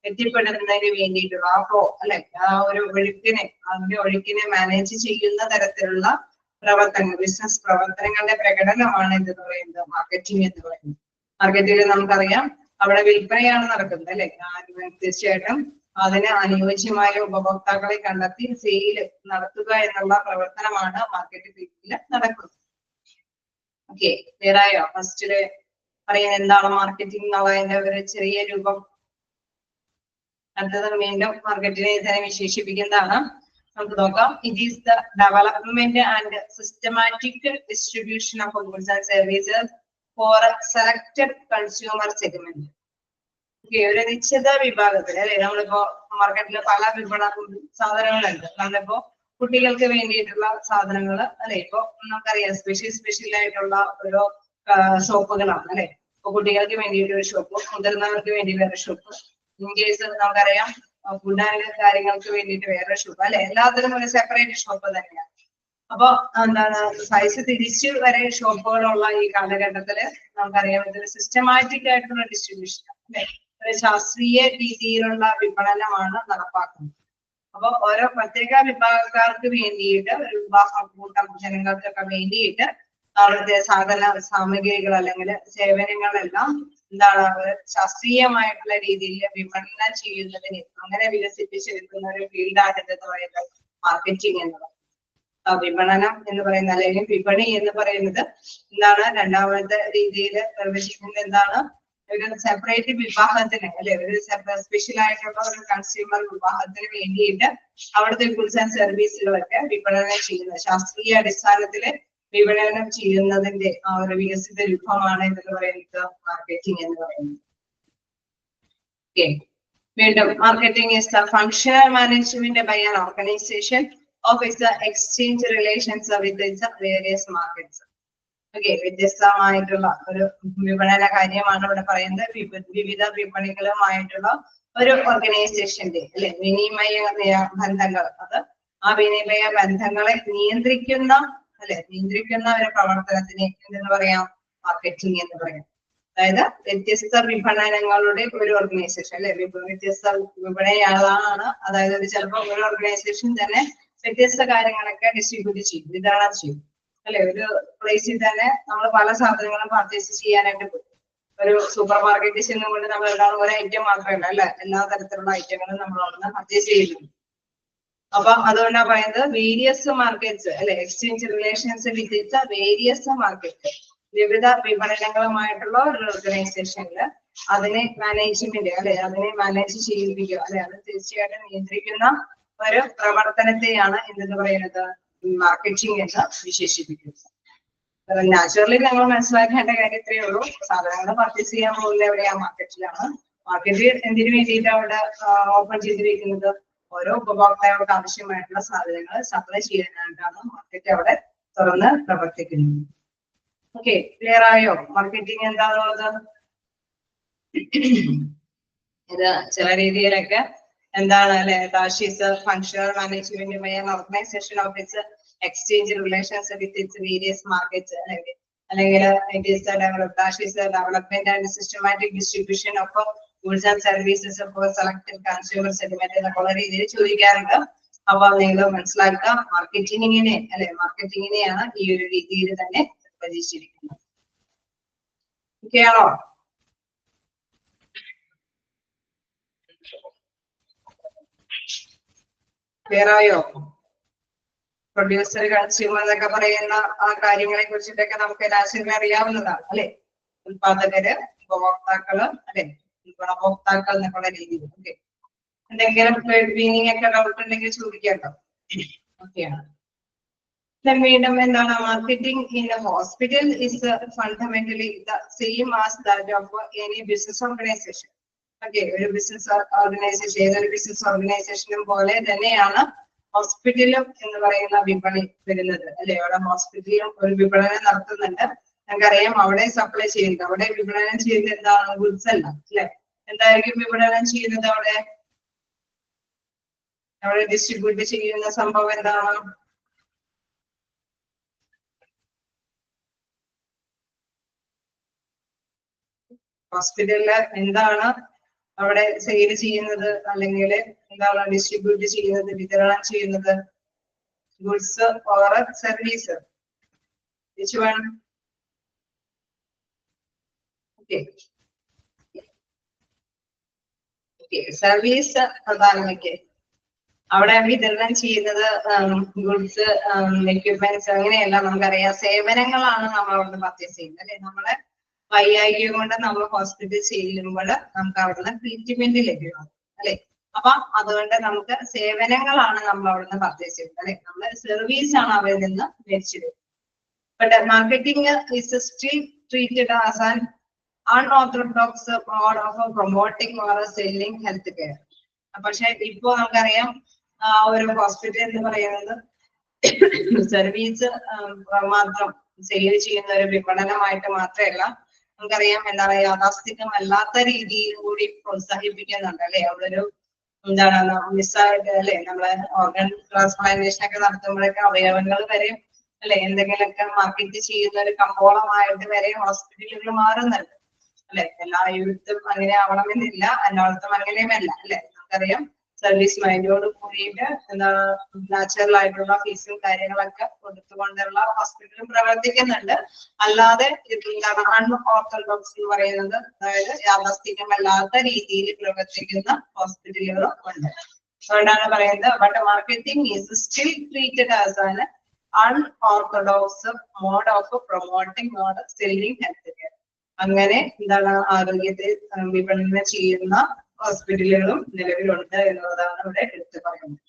എത്തിപ്പെടുന്നതിന് വേണ്ടിയിട്ടുള്ള ആ ഫ്ലോ അല്ലെ, ആ ഒരു ഒഴുക്കിനെ അതിന്റെ ഒഴുക്കിനെ മാനേജ് ചെയ്യുന്ന തരത്തിലുള്ള പ്രവർത്തനങ്ങൾ ബിസിനസ് പ്രവർത്തനങ്ങളുടെ പ്രകടനമാണ് എന്തെന്ന് പറയുന്നത് മാർക്കറ്റിംഗ് എന്ന് പറയുന്നത്. മാർക്കറ്റിംഗിൽ നമുക്കറിയാം അവിടെ വിൽപ്പനയാണ് നടക്കുന്നത് അല്ലെ. തീർച്ചയായിട്ടും അതിന് അനുയോജ്യമായ ഉപഭോക്താക്കളെ കണ്ടെത്തി സെയിൽ നടത്തുക എന്നുള്ള പ്രവർത്തനമാണ് മാർക്കറ്റ് ഫീൽഡിൽ നടക്കുന്നത്. ഓക്കെ, ക്ലിയർ ആയോ? ഫസ്റ്റില് പറയുന്നത് എന്താണ് മാർക്കറ്റിംഗ് എന്നുള്ളതിന്റെ ഒരു ചെറിയ രൂപം. അടുത്തത് വീണ്ടും മാർക്കറ്റിനെ ഇതിനെ വിശേഷിപ്പിക്കുന്നതാണ്. നമുക്ക് നോക്കാം. It is the development and systematic distribution of goods and services for selected consumer segment. ഒരു നിശ്ചിത വിഭാഗത്തിൽ അല്ലെ, നമ്മളിപ്പോ മാർക്കറ്റിൽ പല സാധനങ്ങളുണ്ട്. നമ്മളിപ്പോ കുട്ടികൾക്ക് വേണ്ടിയിട്ടുള്ള സാധനങ്ങൾ അല്ലെ, ഇപ്പൊ നമുക്കറിയാം സ്പെഷ്യൽ ആയിട്ടുള്ള ഓരോ ഷോപ്പുകളാണ് അല്ലെ. ഇപ്പൊ കുട്ടികൾക്ക് വേണ്ടിയിട്ട് ഒരു ഷോപ്പ്, മുതിർന്നവർക്ക് വേണ്ടി വേറെ ഷോപ്പ്, ഇൻ കേസ് നമുക്കറിയാം ഫുഡ് ആൻഡ് കാര്യങ്ങൾക്ക് വേണ്ടിയിട്ട് വേറെ ഷോപ്പ് അല്ലെ. എല്ലാത്തിനും ഒരു സെപ്പറേറ്റ് ഷോപ്പ് തന്നെയാണ്. അപ്പൊ എന്താണ് സൈസ് തിരിച്ചു വരെ ഷോപ്പുകളുള്ള ഈ കാലഘട്ടത്തില് നമുക്കറിയാം ഇതൊരു സിസ്റ്റമാറ്റിക് ആയിട്ടുള്ള ഡിസ്ട്രിബ്യൂഷൻ അല്ലെ, ഒരു ശാസ്ത്രീയ രീതിയിലുള്ള വിപണനമാണ് നടപ്പാക്കുന്നത്. അപ്പൊ ഓരോ പ്രത്യേക വിഭാഗക്കാർക്ക് വേണ്ടിയിട്ട് ഒരു വിഭാഗം കൂട്ടം ജനങ്ങൾക്കൊക്കെ വേണ്ടിയിട്ട് അവിടുത്തെ സാമഗ്രികൾ അല്ലെങ്കിൽ സേവനങ്ങളെല്ലാം എന്താണ് ശാസ്ത്രീയമായിട്ടുള്ള രീതിയിൽ വിപണനം ചെയ്യുന്നതിന് അങ്ങനെ വികസിപ്പിച്ചെടുക്കുന്ന ഒരു ഫീൽഡാണ് എന്ന് പറയുന്നത് മാർക്കറ്റിംഗ് എന്നുള്ളത്. വിപണനം എന്ന് പറയുന്നത് അല്ലെങ്കിൽ വിപണി എന്ന് പറയുന്നത് എന്താണ് രണ്ടാമത്തെ രീതിയിൽ നിർവചിക്കുന്നത് എന്താണ്? ഒരു സെപ്പറേറ്റ് വിഭാഗത്തിന് അല്ലെ, ഒരു സ്പെഷ്യൽ ആയിട്ടുള്ള ഒരു കൺസ്യൂമർ വിഭാഗത്തിന് വേണ്ടിയിട്ട് അവിടുത്തെ ഗുഡ്സ് ആൻഡ് സർവീസുകളൊക്കെ വിപണനം ചെയ്യുന്നത്, ശാസ്ത്രീയ അടിസ്ഥാനത്തില് വിപണനം ചെയ്യുന്നതിന്റെ ആ ഒരു വികസിത രൂപമാണ് എന്ന് പറയുന്നത് മാർക്കറ്റിംഗ് എന്ന് പറയുന്നത്. ഓക്കെ, വീണ്ടും marketing is the functional management by an organisation of its exchange relations with its various markets. Okay, വ്യത്യസ്തമായിട്ടുള്ള ഒരു വിപണന കാര്യമാണ് ഇവിടെ പറയുന്നത്. വിവിധ വിപണികളുമായിട്ടുള്ള ഒരു ഓർഗനൈസേഷന്റെ അല്ലെ വിനിമയ ബന്ധങ്ങൾ, അത് ആ വിനിമയ ബന്ധങ്ങളെ നിയന്ത്രിക്കുന്ന ഒരു പ്രവർത്തനത്തിന് എന്തെന്ന് പറയാം? മാർക്കറ്റിംഗ് എന്ന് പറയാം. അതായത് വ്യത്യസ്ത വിപണനങ്ങളുടെ ഒരു ഓർഗനൈസേഷൻ അല്ലെ, വ്യത്യസ്ത വിപണിയാണ്. അതായത് ചിലപ്പോൾ ഒരു ഓർഗനൈസേഷൻ തന്നെ വ്യത്യസ്ത കാര്യങ്ങളൊക്കെ ഡിസ്ട്രിബ്യൂട്ട് ചെയ്യും, വിതരണം ചെയ്യും അല്ലെ. ഒരു പ്ലേസിൽ തന്നെ നമ്മൾ പല സാധനങ്ങളും പർച്ചേസ് ചെയ്യാനായിട്ട് പോകും. ഒരു സൂപ്പർ മാർക്കറ്റിൽ ചെന്നുകൊണ്ട് നമ്മൾ എല്ലാവരും ഒരു ഐറ്റം മാത്രമല്ല അല്ലെ, എല്ലാ തരത്തിലുള്ള ഐറ്റങ്ങളും നമ്മൾ അവിടുന്ന് പർച്ചേസ് ചെയ്യുന്നു. അപ്പൊ അതുകൊണ്ടാണ് പറയുന്നത് വേരിയസ് മാർക്കറ്റ്സ് അല്ലെ, എക്സ്ചേഞ്ച് റിലേഷൻസ് വിത്ത് വേരിയസ് മാർക്കറ്റ്, വിവിധ വിപണനങ്ങളുമായിട്ടുള്ള ഒരു ഓർഗനൈസേഷനിൽ അതിനെ മാനേജ്മെന്റ് അല്ലെ, അതിനെ മാനേജ് ചെയ്യിപ്പിക്കുക അല്ലെ, അത് തീർച്ചയായിട്ടും നിയന്ത്രിക്കുന്ന ഒരു പ്രവർത്തനത്തെയാണ് എന്തെന്ന് പറയുന്നത് മാർക്കറ്റിംഗ് എന്ന് വിശേഷിപ്പിക്കുന്നത്. നാച്ചുറലി ഞങ്ങൾ മനസ്സിലാക്കേണ്ട കാര്യം ഇത്രയേ ഉള്ളൂ. സാധനങ്ങൾ പർച്ചേസ് ചെയ്യാൻ പോകുന്നത് എവിടെയാ? മാർക്കറ്റിലാണ്. മാർക്കറ്റ് എന്തിനു വേണ്ടിയിട്ട് അവിടെ ഓപ്പൺ ചെയ്തിരിക്കുന്നത്? ഓരോ ഉപഭോക്താക്കൾക്ക് ആവശ്യമായിട്ടുള്ള സാധനങ്ങൾ സപ്ലൈ ചെയ്യാനായിട്ടാണ് മാർക്കറ്റ് അവിടെ തുറന്ന് പ്രവർത്തിക്കുന്നത്. ഓക്കെ, ക്ലിയർ ആയോ? മാർക്കറ്റിംഗ് എന്താണുള്ളത്? ഇത് ചില രീതിയിലൊക്കെ എന്താണ് അല്ലെ, that is functional management by an organization of its exchange relations with its various markets, അല്ലെങ്കിൽ it is development and systematic distribution of goods and services for selected consumer segment എന്നൊക്കെയുള്ള രീതിയിൽ ചോദിക്കാറുണ്ട്. അപ്പൊ നിങ്ങൾ മനസ്സിലാക്കുക, മാർക്കറ്റിങ്ങിനെ അല്ലെ, മാർക്കറ്റിങ്ങിനെയാണ് ഈ ഒരു രീതിയിൽ തന്നെ നിർവചിച്ചിരിക്കുന്നത്. ഓക്കെ ആണോ? ക്ലിയർ ആയോ? പ്രൊഡ്യൂസർ, കൺസ്യൂമർ എന്നൊക്കെ പറയുന്ന ആ കാര്യങ്ങളെ കുറിച്ചിട്ടൊക്കെ നമുക്ക് രാശിനെ അറിയാവുന്നതാണ് അല്ലെ. ഉത്പാദകര്, ഉപഭോക്താക്കള് അല്ലെ, ഗുണഭോക്താക്കൾ എന്നൊക്കെയുള്ള രീതിയിൽ. ഓക്കെ, എന്തെങ്കിലും മീനിങ് ഒക്കെ ഡൗട്ട് ഉണ്ടെങ്കിൽ ചോദിക്കാട്ടോ. ഓക്കെയാണ്. വീണ്ടും എന്താണ്, marketing in A hospital is fundamentally the same as that of any business organisation. Okay, ഒരു ബിസിനസ് ഓർഗനൈസേഷൻ, ഏതൊരു ബിസിനസ് ഓർഗനൈസേഷനും പോലെ തന്നെയാണ് ഹോസ്പിറ്റലും എന്ന് പറയുന്ന വിപണി വരുന്നത് അല്ലെ. അവിടെ ഹോസ്പിറ്റലും ഒരു വിപണനം നടത്തുന്നുണ്ട്. നമുക്കറിയാം അവിടെ സപ്ലൈ ചെയ്യുന്നത്, അവിടെ വിപണനം ചെയ്യുന്നത് എന്താണ്, ഗുഡ്സ് അല്ല അല്ലെ. എന്തായിരിക്കും വിപണനം ചെയ്യുന്നത് അവിടെ? അവിടെ ഡിസ്ട്രിബ്യൂട്ട് ചെയ്യുന്ന സംഭവം എന്താണ്? ഹോസ്പിറ്റലില് എന്താണ് അവിടെ സെയിൽ ചെയ്യുന്നത്, അല്ലെങ്കിൽ എന്താണ് ഡിസ്ട്രിബ്യൂട്ട് ചെയ്യുന്നത്, വിതരണം ചെയ്യുന്നത്? Goods or service? Which one? Okay. Okay, service പ്രധാനമൊക്കെ അവിടെ വിതരണം ചെയ്യുന്നത് ഗുഡ്സ്, എക്യുപ്മെന്റ്സ് അങ്ങനെയല്ല. നമുക്കറിയാം സേവനങ്ങളാണ് നമ്മൾ അവിടുന്ന് പർച്ചേസ് ചെയ്യുന്നത് അല്ലെ. നമ്മളെ വൈയായികം കൊണ്ട് നമ്മൾ ഹോസ്പിറ്റലിൽ ചെല്ലുമ്പോൾ നമുക്ക് അവിടുന്ന് ട്രീറ്റ്മെന്റ് ലഭ്യമാണ് അല്ലെ. അപ്പൊ അതുകൊണ്ട് നമുക്ക് സേവനങ്ങളാണ് നമ്മൾ അവിടുന്ന് പർച്ചേസ് ചെയ്യുന്നത് അല്ലെ. നമ്മൾ സർവീസ് ആണ് അവരിൽ നിന്ന് മേടിച്ചത്. But marketing is still treated as an unorthodox mode of promoting or selling health care. പക്ഷെ ഇപ്പോ നമുക്കറിയാം ഒരു ഹോസ്പിറ്റൽ എന്ന് പറയുന്നത് സർവീസ് മാത്രം സെയിൽ ചെയ്യുന്ന ഒരു വിപണനമായിട്ട് മാത്രമല്ല, നമുക്കറിയാം എന്താണ്, യാഥാസ്ഥികമല്ലാത്ത രീതിയിൽ കൂടി പ്രോത്സാഹിപ്പിക്കുന്നുണ്ട് അല്ലെ. അവിടെ ഒരു എന്താണ് മിസ്സായിട്ട് അല്ലെ, നമ്മളെ ഓർഗൻ ട്രാൻസ്പ്ലാന്റേഷൻ ഒക്കെ നടത്തുമ്പോഴൊക്കെ അവയവങ്ങൾ വരെ അല്ലെ എന്തെങ്കിലുമൊക്കെ മാർക്കറ്റ് ചെയ്യുന്ന ഒരു കമ്പോളമായിട്ട് വരെ ഹോസ്പിറ്റലുകൾ മാറുന്നുണ്ട് അല്ലെ. എല്ലായിടത്തും അങ്ങനെ ആവണമെന്നില്ല, എല്ലായിടത്തും അങ്ങനെയുമല്ല അല്ലെ. നമുക്കറിയാം സർവീസ് മൈൻഡോട് കൂടിയിട്ട് എന്താണ് നാച്ചുറൽ ആയിട്ടുള്ള ഫീസും കാര്യങ്ങളൊക്കെ കൊടുത്തുകൊണ്ടുള്ള ഹോസ്പിറ്റലും പ്രവർത്തിക്കുന്നുണ്ട്. അല്ലാതെ എന്താണ് അൺഓർത്തഡോക്സ് എന്ന് പറയുന്നത്, അതായത് യാഥാസ്ഥികമല്ലാത്ത രീതിയിൽ പ്രവർത്തിക്കുന്ന ഹോസ്പിറ്റലുകളും ഉണ്ട്. അതുകൊണ്ടാണ് പറയുന്നത് but marketing is still treated as an unorthodox mode of promoting or selling health care. അങ്ങനെ എന്താണ് ആരോഗ്യത്തെ വിപണനം ചെയ്യുന്ന ഹോസ്പിറ്റലുകളും നിലവിലുണ്ട് എന്നുള്ളതാണ് ഇവിടെ എടുത്തു പറയുന്നത്.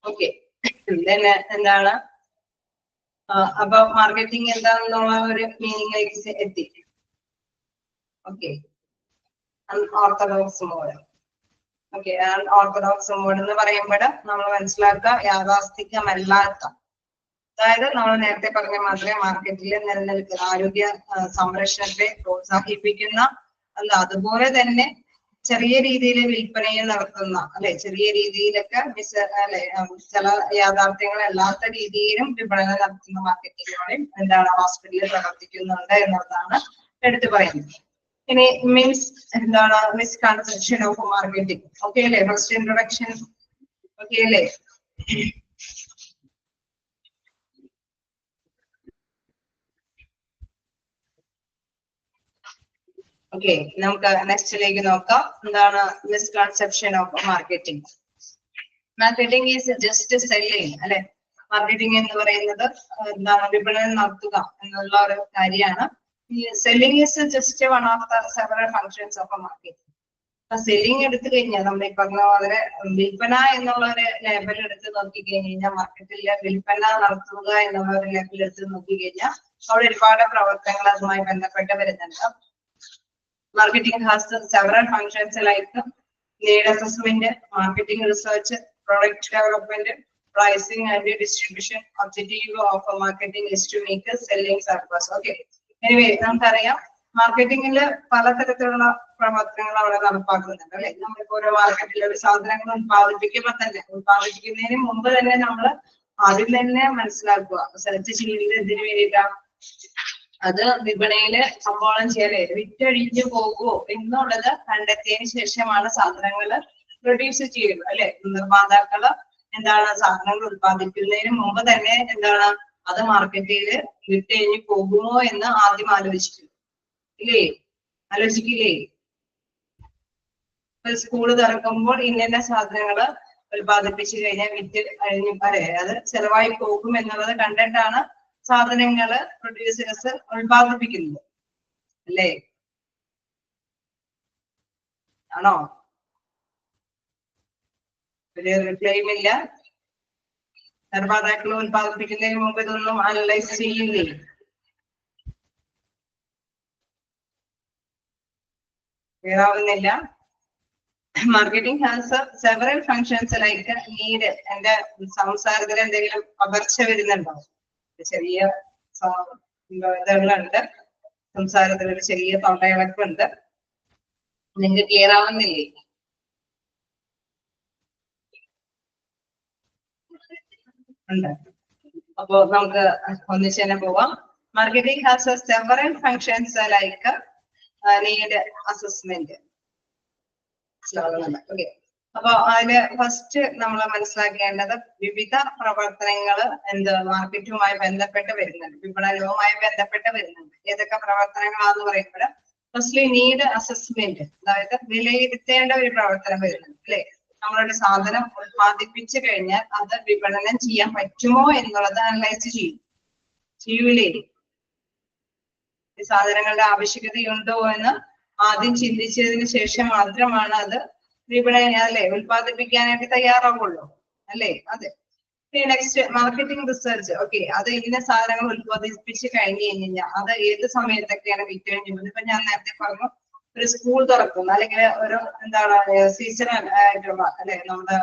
ഓക്കെ, പിന്നെ എന്താണ് അപ്പൊ മാർക്കറ്റിംഗ് എന്താണെന്നുള്ള ഒരു മീനിങ്ങിലേക്ക് എത്തി. Okay, unorthodox mode. Okay, unorthodox mode എന്ന് പറയുമ്പോൾ നമ്മൾ മനസ്സിലാക്കുക യാഥാസ്ഥികമല്ലാത്ത, അതായത് നമ്മൾ നേരത്തെ പറഞ്ഞ മാത്രമേ മാർക്കറ്റിൽ നിലനിൽക്കുന്ന ആരോഗ്യ സംരക്ഷണത്തെ പ്രോത്സാഹിപ്പിക്കുന്ന അല്ല, അതുപോലെ തന്നെ ചെറിയ രീതിയിൽ വിൽപ്പനയും നടത്തുന്ന അല്ലെ, ചെറിയ രീതിയിലൊക്കെ അല്ലെ ചില യാഥാർത്ഥ്യങ്ങളല്ലാത്ത രീതിയിലും വിപണനം നടത്തുന്ന മാർക്കറ്റിങ്ങുകളും എന്താണ് ഹോസ്പിറ്റലിൽ പ്രവർത്തിക്കുന്നുണ്ട് എന്നുള്ളതാണ് എടുത്തു പറയുന്നത്. ഇനി മീൻസ് എന്താണ് മിസ്കൺസെപ്ഷൻ ഓഫ് മാർക്കറ്റിംഗ്. ഓക്കെ അല്ലേ, ഫസ്റ്റ് ഇൻട്രൊഡക്ഷൻ ഓക്കെ അല്ലേ. ഓക്കെ, നമുക്ക് നെക്സ്റ്റിലേക്ക് നോക്കാം. എന്താണ് misconception of marketing? Marketing is just selling അല്ലെ. മാർക്കറ്റിംഗ് എന്ന് പറയുന്നത് എന്താണ് വിപണനം നടത്തുക എന്നുള്ള ഒരു കാര്യമാണ്. Selling is just one of the several functions of A market. Selling എടുത്തു കഴിഞ്ഞാൽ നമ്മൾ ഈ പറഞ്ഞ പോലെ വിൽപ്പന എന്നുള്ള ഒരു ലേബൽ എടുത്ത് നോക്കി കഴിഞ്ഞാൽ, മാർക്കറ്റിൽ വിൽപ്പന നടത്തുക എന്നുള്ള ഒരു ലേബൽ എടുത്ത് നോക്കി കഴിഞ്ഞാൽ അവിടെ ഒരുപാട് പ്രവർത്തനങ്ങൾ അതുമായി ബന്ധപ്പെട്ട് വരുന്നുണ്ട്. Marketing has several functions like need assessment, marketing research, product development, pricing and distribution. Objective of marketing is to make a selling surplus. Okay. Anyway, നമുക്കറിയാം മാർക്കറ്റിംഗില് പലതരത്തിലുള്ള പ്രവർത്തനങ്ങൾ അവിടെ നടപ്പാക്കുന്നുണ്ട് അല്ലെ. നമ്മളിപ്പോ ഓരോ മാർക്കറ്റിൽ ഒരു സാധനങ്ങൾ ഉത്പാദിപ്പിക്കുന്നതിന് മുമ്പ് തന്നെ നമ്മൾ ആദ്യം തന്നെ മനസ്സിലാക്കുക സെർച്ച് ചെയ്യുന്നത് എന്തിനു വേണ്ടിയിട്ടാണ്, അത് വിപണിയില് കമ്പോളം ചെയ്യലേ വിറ്റഴിഞ്ഞു പോകുമോ എന്നുള്ളത് കണ്ടെത്തിയതിനു ശേഷമാണ് സാധനങ്ങൾ പ്രൊഡ്യൂസ് ചെയ്യുന്നത് അല്ലെ. നിർമ്മാതാക്കള് എന്താണ് സാധനങ്ങൾ ഉത്പാദിപ്പിക്കുന്നതിന് മുമ്പ് തന്നെ എന്താണ് അത് മാർക്കറ്റിൽ വിറ്റഴിഞ്ഞു പോകുമോ എന്ന് ആദ്യം ആലോചിക്കും ഇല്ലേ, ആലോചിക്കില്ലേ. സ്കൂള് തുറക്കുമ്പോൾ ഇന്ന സാധനങ്ങള് ഉത്പാദിപ്പിച്ചു കഴിഞ്ഞാൽ വിറ്റ് കഴിഞ്ഞു അത് ചെലവായി പോകും എന്നുള്ളത് കണ്ടിട്ടാണ് സാധനങ്ങള് പ്രൊഡ്യൂസേഴ്സ് ഉത്പാദിപ്പിക്കുന്നത് അല്ലേ, ആണോ? ഒരു റിപ്ലൈയും ഇല്ല. നിർമ്മാതാക്കൾ ഉത്പാദിപ്പിക്കുന്നതിന് മുമ്പ് ഇതൊന്നും അനലൈസ് ചെയ്യില്ലേ? ക്ലിയറാവുന്നില്ല. Marketing has several functions like need. എന്റെ സംസാരത്തിൽ എന്തെങ്കിലും പകർച്ച വരുന്നുണ്ടോ? ചെറിയ ഇതുകളുണ്ട്, സംസാരത്തിൽ ഒരു ചെറിയ തൊണ്ടയിളക്കുണ്ട്. നിങ്ങൾക്ക് ക്ലിയർ ആവുന്നില്ലേ? ഉണ്ട്. അപ്പോ നമുക്ക് ഒന്നിച്ച് തന്നെ പോവാം. Marketing has several functions like need assessment. Okay. അപ്പൊ അതില് ഫസ്റ്റ് നമ്മൾ മനസ്സിലാക്കേണ്ടത് വിവിധ പ്രവർത്തനങ്ങൾ മാർക്കറ്റുമായി ബന്ധപ്പെട്ട് വരുന്നുണ്ട്, വിപണനവുമായി ബന്ധപ്പെട്ട് വരുന്നുണ്ട്. ഏതൊക്കെ പ്രവർത്തനങ്ങളാന്ന് പറയുമ്പോൾ ഫസ്റ്റ്ലി നീഡ് അസസ്മെന്റ്, അതായത് വിലയിരുത്തേണ്ട ഒരു പ്രവർത്തനം വരുന്നുണ്ട് അല്ലെ. നമ്മളൊരു സാധനം ഉത്പാദിപ്പിച്ചു കഴിഞ്ഞാൽ അത് വിപണനം ചെയ്യാൻ പറ്റുമോ എന്നുള്ളത് അനലൈസ് ചെയ്യൂലേ. ഈ സാധനങ്ങളുടെ ആവശ്യകതയുണ്ടോ എന്ന് ആദ്യം ചിന്തിച്ചതിന് ശേഷം മാത്രമാണ് അത് വിപണന അല്ലെ ഉത്പാദിപ്പിക്കാനായിട്ട് തയ്യാറാവുള്ളൂ അല്ലെ. അതെ. Next marketing research. ഓക്കെ, അത് ഇന്ന സാധനങ്ങൾ ഉത്പാദിപ്പിച്ച് കഴിഞ്ഞു കഴിഞ്ഞാൽ അത് ഏത് സമയത്തൊക്കെയാണ് വിറ്റഴിഞ്ഞത്. ഇപ്പൊ ഞാൻ നേരത്തെ പറഞ്ഞു, ഒരു സ്കൂൾ തുറക്കുന്നു അല്ലെങ്കിൽ ഒരു എന്താണ് സീസണൽ ആയിട്ടുള്ള അല്ലെ നമ്മുടെ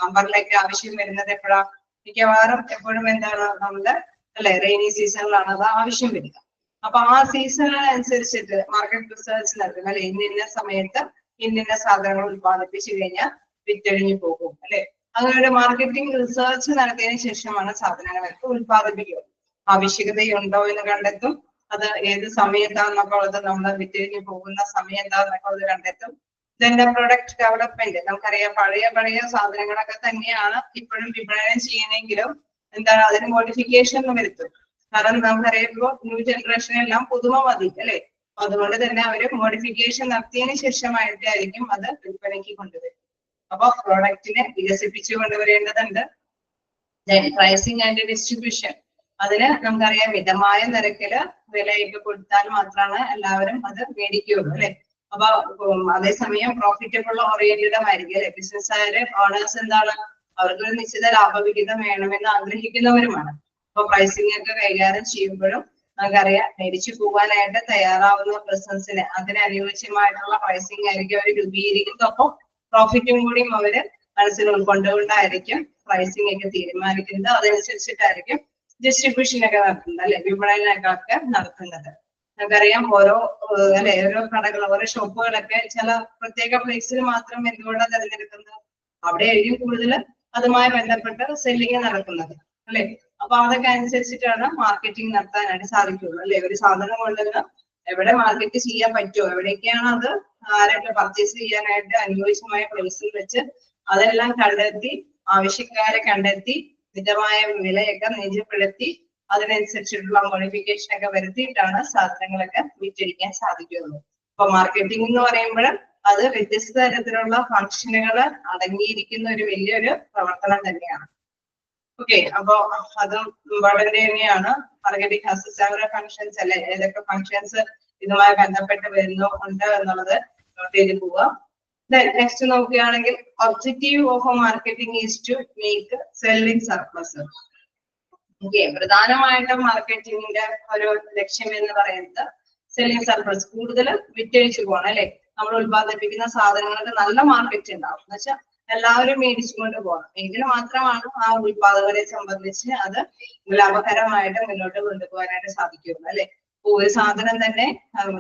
നമ്പറിലേക്ക് ആവശ്യം വരുന്നത് എപ്പോഴാ? മിക്കവാറും എപ്പോഴും എന്താണ് നമ്മുടെ അല്ലെ റെയിനി സീസണിലാണ് അത് ആവശ്യം വരിക. അപ്പൊ ആ സീസണിനനുസരിച്ചിട്ട് മാർക്കറ്റ് റിസർച്ച് നടത്തും അല്ലെ. ഇന്ന സമയത്ത് ഇന്ന സാധനങ്ങൾ ഉത്പാദിപ്പിച്ചു കഴിഞ്ഞാൽ വിറ്റഴിഞ്ഞു പോകും അല്ലെ. അങ്ങനെ ഒരു മാർക്കറ്റിംഗ് റിസർച്ച് നടത്തിയതിനു ശേഷമാണ് സാധനങ്ങളൊക്കെ ഉത്പാദിപ്പിക്കുക. ആവശ്യകതയുണ്ടോ എന്ന് കണ്ടെത്തും, അത് ഏത് സമയത്താണെന്നൊക്കെ ഉള്ളത് നമ്മൾ വിറ്റഴിഞ്ഞു പോകുന്ന സമയം എന്താണെന്നൊക്കെ ഉള്ളത് കണ്ടെത്തും. ഇതിന്റെ പ്രൊഡക്റ്റ് ഡെവലപ്മെന്റ് നമുക്കറിയാം, പഴയ സാധനങ്ങളൊക്കെ തന്നെയാണ് ഇപ്പോഴും വിപണനം ചെയ്യുന്നെങ്കിലും എന്താണ് അതിന് മോഡിഫിക്കേഷൻ വരുത്തും. കാരണം നമുക്കറിയുമ്പോ ന്യൂ ജനറേഷൻ എല്ലാം പുതുമ മതി അല്ലെ. അതുകൊണ്ട് തന്നെ അവര് മോഡിഫിക്കേഷൻ നടത്തിയതിനു ശേഷമായിട്ടായിരിക്കും അത് വിൽപ്പനയ്ക്ക് കൊണ്ടുവരും. അപ്പൊ പ്രോഡക്റ്റിനെ വികസിപ്പിച്ചു കൊണ്ടുവരേണ്ടതുണ്ട്. പ്രൈസിങ് ആൻഡ് ഡിസ്ട്രിബ്യൂഷൻ, അതിന് നമുക്കറിയാം മിതമായ നിരക്കില് വിലയൊക്കെ കൊടുത്താൽ മാത്രമാണ് എല്ലാവരും അത് മേടിക്കുകയുള്ളൂ അല്ലെ. അപ്പൊ അതേസമയം പ്രോഫിറ്റബിൾ ഓറിയന്റഡ് ആയിരിക്കും അല്ലെ. ബിസിനസ്സുകാര് ഓണേഴ്സ് എന്താണ്, അവർക്ക് ഒരു നിശ്ചിത ലാഭവിഹിതം വേണമെന്ന് ആഗ്രഹിക്കുന്നവരുമാണ്. അപ്പൊ പ്രൈസിംഗ് ഒക്കെ കൈകാര്യം ചെയ്യുമ്പോഴും നമുക്കറിയാം മേടിച്ചു പോകാനായിട്ട് തയ്യാറാവുന്ന ബിസിനസിന് അതിന് അനുയോജ്യമായിട്ടുള്ള പ്രൈസിംഗ് ആയിരിക്കും അവർ രൂപീകരിക്കുന്നത്. അപ്പൊ പ്രോഫിറ്റും കൂടിയും അവര് മനസ്സിൽ ഉൾക്കൊണ്ടുകൊണ്ടായിരിക്കും പ്രൈസിംഗ് ഒക്കെ തീരുമാനിക്കുന്നത്. അതനുസരിച്ചിട്ടായിരിക്കും ഡിസ്ട്രിബ്യൂഷൻ ഒക്കെ നടത്തുന്നത് അല്ലെ, വിപണനമൊക്കെ നടത്തുന്നത്. നമുക്കറിയാം ഓരോ അല്ലെ ഓരോ കടകൾ ഓരോ ഷോപ്പുകളൊക്കെ ചില പ്രത്യേക പ്ലേസിൽ മാത്രം എന്തുകൊണ്ടാണ് തിരഞ്ഞെടുക്കുന്നത്, അവിടെയായിരിക്കും കൂടുതൽ അതുമായി ബന്ധപ്പെട്ട് സെല്ലിങ് നടക്കുന്നത് അല്ലെ. അപ്പൊ അതൊക്കെ അനുസരിച്ചിട്ടാണ് മാർക്കറ്റിംഗ് നടത്താനായിട്ട് സാധിക്കുള്ളൂ അല്ലെ. ഒരു സാധനം കൊണ്ടുവന്ന് എവിടെ മാർക്കറ്റ് ചെയ്യാൻ പറ്റുമോ, എവിടേക്കാണ് അത് ആരൊക്കെ പർച്ചേസ് ചെയ്യാനായിട്ട് അനുയോജ്യമായ പ്ലേസിൽ വെച്ച് അതെല്ലാം കണ്ടെത്തി ആവശ്യക്കാരെ കണ്ടെത്തി മിതമായ വിലയൊക്കെ നിജപ്പെടുത്തി അതിനനുസരിച്ചിട്ടുള്ള മോഡിഫിക്കേഷൻ ഒക്കെ വരുത്തിയിട്ടാണ് സാധനങ്ങളൊക്കെ വിറ്റഴിക്കാൻ സാധിക്കുള്ളൂ. അപ്പൊ മാർക്കറ്റിംഗ് എന്ന് പറയുമ്പോൾ അത് വ്യത്യസ്ത തരത്തിലുള്ള ഫംഗ്ഷനുകൾ അടങ്ങിയിരിക്കുന്ന ഒരു വലിയൊരു പ്രവർത്തനം തന്നെയാണ്. ഓക്കെ, അപ്പൊ അതും ഇമ്പോർട്ടന്റ് തന്നെയാണ്. മാർക്കറ്റിംഗ് ഹാസ് സെവറൽ ഫങ്ഷൻസ് അല്ലെ, ഏതൊക്കെ ഫങ്ഷൻസ് ഇതുമായി ബന്ധപ്പെട്ട് ഉണ്ട് എന്നുള്ളത് നോട്ട് ചെയ്ത് പോവുക. നെക്സ്റ്റ് നോക്കുകയാണെങ്കിൽ objective of marketing is to make selling surplus. Okay, പ്രധാനമായിട്ടും മാർക്കറ്റിംഗിന്റെ ഒരു ലക്ഷ്യം എന്ന് പറയുന്നത് സെല്ലിംഗ് സർപ്ലസ്, കൂടുതൽ വിറ്റഴിച്ചു പോകണം അല്ലെ. നമ്മൾ ഉത്പാദിപ്പിക്കുന്ന സാധനങ്ങൾക്ക് നല്ല മാർക്കറ്റ് ഉണ്ടാവും എന്ന് വെച്ചാൽ എല്ലാവരും മേടിച്ചുകൊണ്ട് പോകണം. എങ്കിൽ മാത്രമാണ് ആ ഉൽപാദകരെ സംബന്ധിച്ച് അത് ലാഭകരമായിട്ട് മുന്നോട്ട് കൊണ്ടുപോകാനായിട്ട് സാധിക്കുള്ളൂ അല്ലെ. ഒരു സാധനം തന്നെ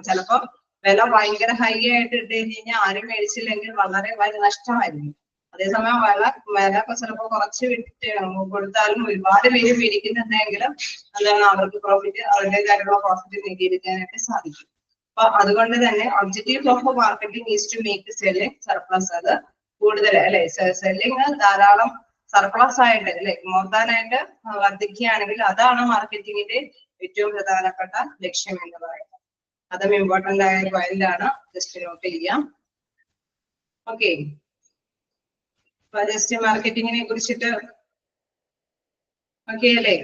ചിലപ്പോ വില ഭയങ്കര ഹൈ ആയിട്ട് ഇട്ട് കഴിഞ്ഞാൽ ആരും മേടിച്ചില്ലെങ്കിൽ വളരെ വലിയ നഷ്ടമായിരിക്കും. അതേസമയം വില ചിലപ്പോ കുറച്ച് വിറ്റ് കൊടുത്താലും ഒരുപാട് പേര് മേടിക്കുന്നുണ്ടെങ്കിലും എന്താണ് അവർക്ക് പ്രോഫിറ്റ് അവരുടേതായിട്ടുള്ള പ്രോഫിറ്റ് നേടിയെടുക്കാനായിട്ട് സാധിക്കും. അപ്പൊ അതുകൊണ്ട് തന്നെ objective of marketing is to make selling surplus. അത് കൂടുതൽ അല്ലെ സെല്ലിംഗ് ധാരാളം സർപ്ലസ് ആയിട്ട് അല്ലെ മോർദാനായിട്ട് വർദ്ധിക്കുകയാണെങ്കിൽ അതാണ് മാർക്കറ്റിംഗിന്റെ ഏറ്റവും പ്രധാനപ്പെട്ട ലക്ഷ്യം എന്ന് പറയുന്നത്. അതും ഇമ്പോർട്ടന്റ് ആയ ഒരു പോയിന്റാണ്. ജസ്റ്റ് നോട്ട് ചെയ്യാം. ഓക്കെ, അപ്പൊ ജസ്റ്റ് മാർക്കറ്റിംഗിനെ കുറിച്ചിട്ട് ഓക്കെ അല്ലേ?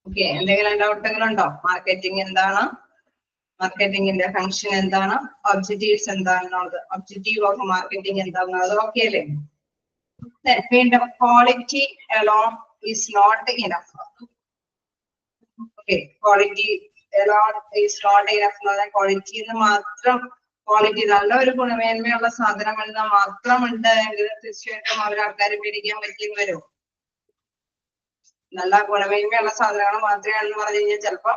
ഓക്കെ, എന്തെങ്കിലും ഡൗട്ടുകളുണ്ടോ? മാർക്കറ്റിംഗ് എന്താണ്, മാർക്കറ്റിംഗിന്റെ ഫംഗ്ഷൻ എന്താണ്, ഒബ്ജക്റ്റീവ്സ് എന്താണെന്നുള്ളത്, ഒബ്ജക്റ്റീവ് ഓഫ് മാർക്കറ്റിംഗ് എന്താണെന്നുള്ളത് ഓക്കെ അല്ലേ? വീണ്ടും quality alone is not enough. Okay, quality alone is not enough. Quality എന്ന് മാത്രം, ക്വാളിറ്റി നല്ല ഒരു ഗുണമേന്മയുള്ള സാധനങ്ങൾ മാത്രം ഉണ്ട് എങ്കിൽ തീർച്ചയായിട്ടും ആൾക്കാർ മേടിക്കാൻ പറ്റിയെന്ന് വരും. നല്ല ഗുണമേന്മയുള്ള സാധനങ്ങൾ മാത്രമാണെന്ന് പറഞ്ഞു കഴിഞ്ഞാൽ ചിലപ്പോ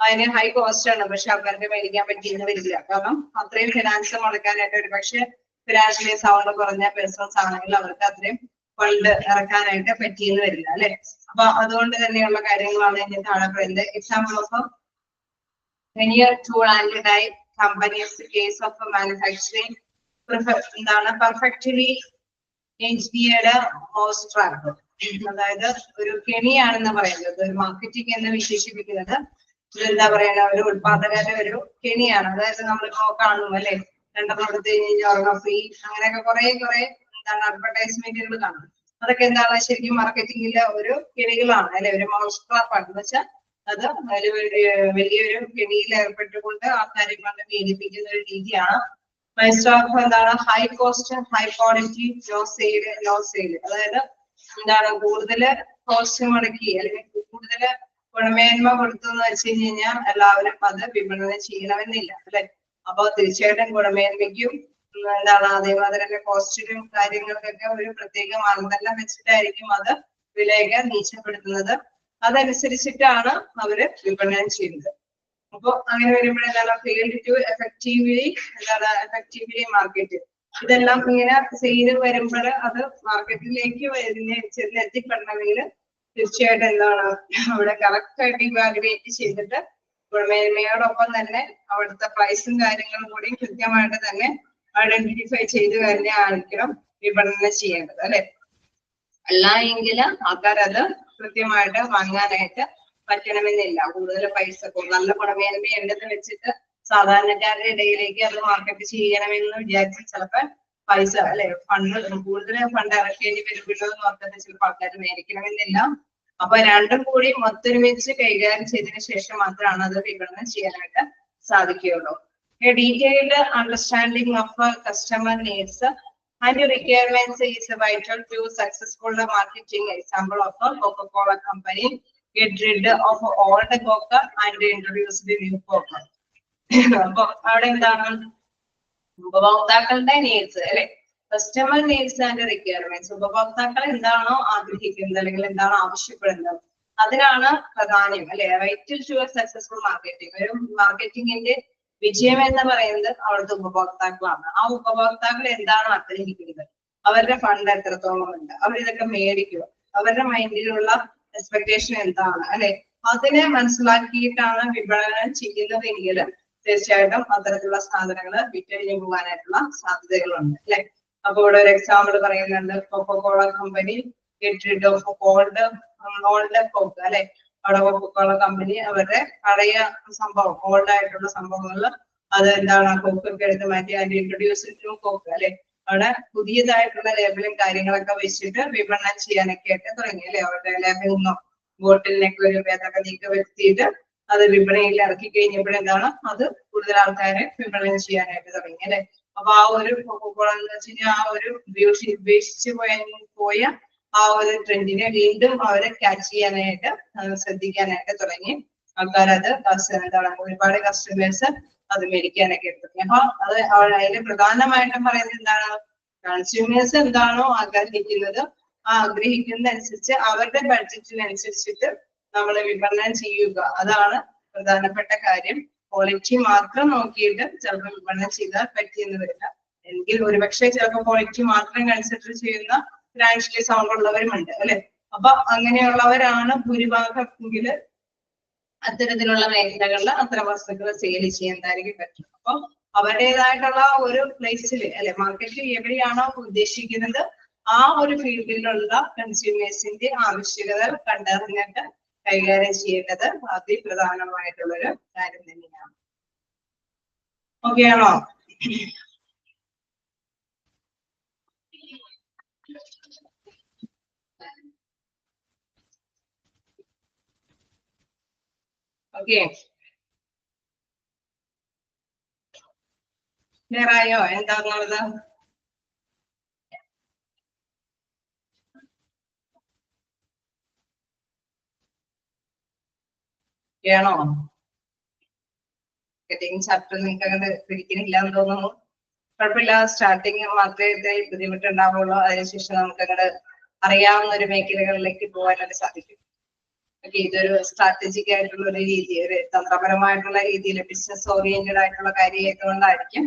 അതിന് ഹൈ കോസ്റ്റ് ആണ്, പക്ഷെ ആൾക്കാർക്ക് മേടിക്കാൻ പറ്റിയെന്ന് വരില്ല. കാരണം അത്രയും ഫിനാൻസ് മുടക്കാനായിട്ട് ഒരു പക്ഷെ ഫിനാൻഷ്യലി സൗണ്ട് കുറഞ്ഞ പേഴ്സൺസ് ആണെങ്കിൽ അവർക്ക് അത്രയും ഫണ്ട് ഇറക്കാനായിട്ട് പറ്റിയെന്ന് വരില്ല അല്ലെ. അപ്പൊ അതുകൊണ്ട് തന്നെയുള്ള കാര്യങ്ങളാണ് ഇനി താഴെ പറയുന്നത്. Example of veneer tool and die companies case of manufacturing എന്താണ് പെർഫെക്റ്റ്ലി എഞ്ചിനീയർഡ് മൗസ് ട്രാപ്പ്. അതായത് ഒരു കെണിയാണെന്ന് പറയുന്നത്, ഒരു മാർക്കറ്റിംഗ് എന്ന് വിശേഷിപ്പിക്കുന്നത് ഇതെന്താ പറയുക, ഒരു ഉത്പാദകരുടെ ഒരു കെണിയാണ്. അതായത് നമ്മളിപ്പോ കാണും അല്ലെ, രണ്ടെണ്ണം എടുത്ത് കഴിഞ്ഞാൽ ഫ്രീ, അങ്ങനെയൊക്കെ കുറെ എന്താണ് അഡ്വർടൈസ്മെന്റുകൾ കാണും. അതൊക്കെ എന്താണ് ശരിക്കും മാർക്കറ്റിംഗിലെ ഒരു കെണികളാണ് അല്ലെ, ഒരു മൗസ് ട്രാപ്പാണ്. എന്ന് വെച്ചാൽ അത് വലിയൊരു കെണിയിൽ ഏർപ്പെട്ടുകൊണ്ട് ആൾക്കാരെ കൊണ്ട് പീഡിപ്പിക്കുന്ന ഒരു രീതിയാണ്. മൗസ് ട്രാപ്പ് എന്താണ് high cost high quality no sale. അതായത് എന്താണ് കൂടുതൽ കോസ്റ്റ് മുടക്കി അല്ലെങ്കിൽ കൂടുതൽ ഗുണമേന്മ കൊടുത്തു എന്ന് വെച്ച് കഴിഞ്ഞാൽ എല്ലാവരും അത് വിപണനം ചെയ്യണമെന്നില്ല അല്ലെ. അപ്പൊ തീർച്ചയായിട്ടും ഗുണമേന്മയ്ക്കും എന്താണ് അതേപോലെ തന്നെ കോസ്റ്റിലും കാര്യങ്ങൾക്കൊക്കെ ഒരു പ്രത്യേക മാനദണ്ഡം വെച്ചിട്ടായിരിക്കും അത് വിലയൊക്കെ നിശ്ചയപ്പെടുത്തുന്നത്. അതനുസരിച്ചിട്ടാണ് അവര് വിപണനം ചെയ്യുന്നത്. അപ്പൊ അങ്ങനെ വരുമ്പോഴെന്താണ് ഫെയിൽഡ് ടു എഫക്റ്റീവ്ലി മാർക്കറ്റ്. ഇതെല്ലാം ഇങ്ങനെ ചെയ്ത് വരുമ്പോൾ അത് മാർക്കറ്റിലേക്ക് എത്തിപ്പെടണമെങ്കിൽ തീർച്ചയായിട്ടും എന്താണ് അവിടെ കറക്റ്റ് ആയിട്ട് ഇവാലുവേറ്റ് ചെയ്തിട്ട് ഗുണമേന്മയോടൊപ്പം തന്നെ അവിടുത്തെ പ്രൈസും കാര്യങ്ങളും കൂടി കൃത്യമായിട്ട് തന്നെ ഐഡന്റിഫൈ ചെയ്ത് തന്നെ ആയിരിക്കണം വിപണനം ചെയ്യേണ്ടത് അല്ലെ. അല്ല എങ്കിൽ ആൾക്കാരത് കൃത്യമായിട്ട് വാങ്ങാനായിട്ട് പറ്റണമെന്നില്ല. കൂടുതൽ പൈസ നല്ല ഗുണമേന്മ ഉണ്ടെന്ന് വെച്ചിട്ട് സാധാരണക്കാരുടെ ഇടയിലേക്ക് അത് മാർക്കറ്റ് ചെയ്യണമെന്ന് വിചാരിച്ച് ചിലപ്പോൾ പൈസ അല്ലെ കൂടുതൽ ഫണ്ട് ഇറക്കേണ്ടി വരുമ്പോഴോ എന്ന് ഓർത്തിട്ട് ചിലപ്പോൾ ആൾക്കാർ മേടിക്കണമെന്നില്ല. അപ്പൊ രണ്ടും കൂടി ഒത്തൊരുമിച്ച് കൈകാര്യം ചെയ്തതിനു ശേഷം മാത്രമാണ് അത് വിപണനം ചെയ്യാനായിട്ട് സാധിക്കുകയുള്ളൂ. A detailed understanding of customer needs and requirements is vital to successful marketing. Example of a Coca-Cola company get rid of all the Coca and introduce the new Coca. അപ്പൊ അവിടെ എന്താണ് ഉപഭോക്താക്കളുടെ നീഡ്സ് അല്ലെ, കസ്റ്റമർ നീഡ്സ് ആൻഡ് റിക്വയർമെന്റ്സ്. ഉപഭോക്താക്കൾ എന്താണോ ആഗ്രഹിക്കുന്നത് അല്ലെങ്കിൽ എന്താണോ ആവശ്യപ്പെടുന്നത് അതിനാണ് പ്രാധാന്യം അല്ലെ. Vital to successful marketing. ഒരു മാർക്കറ്റിംഗിന്റെ വിജയം എന്ന് പറയുന്നത് അവിടുത്തെ ഉപഭോക്താക്കളാണ്. ആ ഉപഭോക്താക്കൾ എന്താണോ ആഗ്രഹിക്കുന്നത്, അവരുടെ ഫണ്ട് എത്രത്തോളം ഉണ്ട്, അവരിതൊക്കെ മേടിക്കുക, അവരുടെ മൈൻഡിലുള്ള എക്സ്പെക്ടേഷൻ എന്താണ് അല്ലെ, അതിനെ മനസ്സിലാക്കിയിട്ടാണ് വിപണനം ചെയ്യുന്നതെങ്കിൽ തീർച്ചയായിട്ടും അത്തരത്തിലുള്ള സാധനങ്ങൾ വിറ്റഴിഞ്ഞു പോകാനായിട്ടുള്ള സാധ്യതകളുണ്ട് അല്ലെ. അപ്പൊ ഇവിടെ ഒരു എക്സാമ്പിൾ പറയുന്നുണ്ട്. Coca Cola company get rid of old Coke അല്ലെ. അവിടെ കൊക്കോകോള കമ്പനി അവരുടെ പഴയ സംഭവം ഓൾഡ് ആയിട്ടുള്ള സംഭവങ്ങൾ അത് എന്താണ് കോക്കൊക്കെ എടുത്ത് മാറ്റി അതിന്റെ ഇൻട്രൊഡ്യൂസ് ടു കോക്ക് അല്ലെ. അവിടെ പുതിയതായിട്ടുള്ള ലേബലും കാര്യങ്ങളൊക്കെ വെച്ചിട്ട് വിപണനം ചെയ്യാനൊക്കെ ആയിട്ട് തുടങ്ങി അല്ലെ. അവരുടെ ലേബലിനോ ബോട്ടിലിനൊക്കെ ഒരു ഭേദഗതിയൊക്കെ വരുത്തിയിട്ട് അത് വിപണിയിൽ ഇറക്കി കഴിഞ്ഞപ്പോഴെന്താണ് അത് കൂടുതൽ ആൾക്കാരെ വിപണനം ചെയ്യാനായിട്ട് തുടങ്ങി അല്ലെ. അപ്പൊ ആ ഒരു കൊക്കോകോള എന്ന് വെച്ച് കഴിഞ്ഞാൽ ആ ഒരു ഉപേക്ഷിച്ച് പോയ ആ ഒരു ട്രെൻഡിനെ വീണ്ടും അവരെ ക്യാച്ച് ചെയ്യാനായിട്ട് ശ്രദ്ധിക്കാനായിട്ട് തുടങ്ങി. ആൾക്കാർ അത് എന്താണ് ഒരുപാട് കസ്റ്റമേഴ്സ് അത് മേടിക്കാനൊക്കെ എടുത്തു. അപ്പൊ അത് അതിന് പ്രധാനമായിട്ടും പറയുന്നത് എന്താണ്, കൺസ്യൂമേഴ്സ് എന്താണോ ആഗ്രഹിക്കുന്നത് ആ ആഗ്രഹിക്കുന്നതനുസരിച്ച് അവരുടെ ബഡ്ജറ്റിനനുസരിച്ചിട്ട് നമ്മൾ വിപണനം ചെയ്യുക. അതാണ് പ്രധാനപ്പെട്ട കാര്യം. ക്വാളിറ്റി മാത്രം നോക്കിയിട്ട് ചിലപ്പോൾ വിപണനം ചെയ്താൽ പറ്റിയെന്ന് വരില്ല. എങ്കിൽ ഒരുപക്ഷെ ചിലപ്പോൾ ക്വാളിറ്റി മാത്രം കൺസിഡർ ചെയ്യുന്ന ഫിനാൻഷ്യലി സൗണ്ട് ഉള്ളവരുമുണ്ട് അല്ലെ. അപ്പൊ അങ്ങനെയുള്ളവരാണ് ഭൂരിഭാഗം എങ്കില് അത്തരത്തിലുള്ള മേഖലകളിൽ അത്തരം വസ്തുക്കൾ സെയിൽ ചെയ്യാനായിരിക്കും പറ്റും. അപ്പൊ അവരുടേതായിട്ടുള്ള ഒരു പ്ലേസിൽ അല്ലെ, മാർക്കറ്റിൽ എവിടെയാണോ ഉദ്ദേശിക്കുന്നത് ആ ഒരു ഫീൽഡിലുള്ള കൺസ്യൂമേഴ്സിന്റെ ആവശ്യകതകൾ കണ്ടറിഞ്ഞിട്ട് കൈകാര്യം ചെയ്യേണ്ടത് അതിപ്രധാനമായിട്ടുള്ളൊരു കാര്യം തന്നെയാണ്. ഓക്കെ ആണോ? ഓക്കെ, ക്ലിയർ ആയോ എന്താന്നുള്ളത്? ആണോ? ചാപ്റ്റർ നിങ്ങൾക്ക് അങ്ങോട്ട് പിടിക്കുന്നില്ല എന്ന് തോന്നുന്നു. കുഴപ്പമില്ല, സ്റ്റാർട്ടിങ് മാത്രമേ ബുദ്ധിമുട്ടുണ്ടാവുള്ളൂ. അതിനുശേഷം നമുക്ക് അങ്ങോട്ട് അറിയാവുന്ന ഒരു മേഖലകളിലേക്ക് പോകാനായിട്ട് സാധിക്കും. ഓക്കെ, ഇതൊരു സ്ട്രാറ്റജിക് ആയിട്ടുള്ള ഒരു രീതി, ഒരു തന്ത്രപരമായിട്ടുള്ള രീതിയിൽ ബിസിനസ് ഓറിയന്റഡ് ആയിട്ടുള്ള കാര്യമായതുകൊണ്ടായിരിക്കും.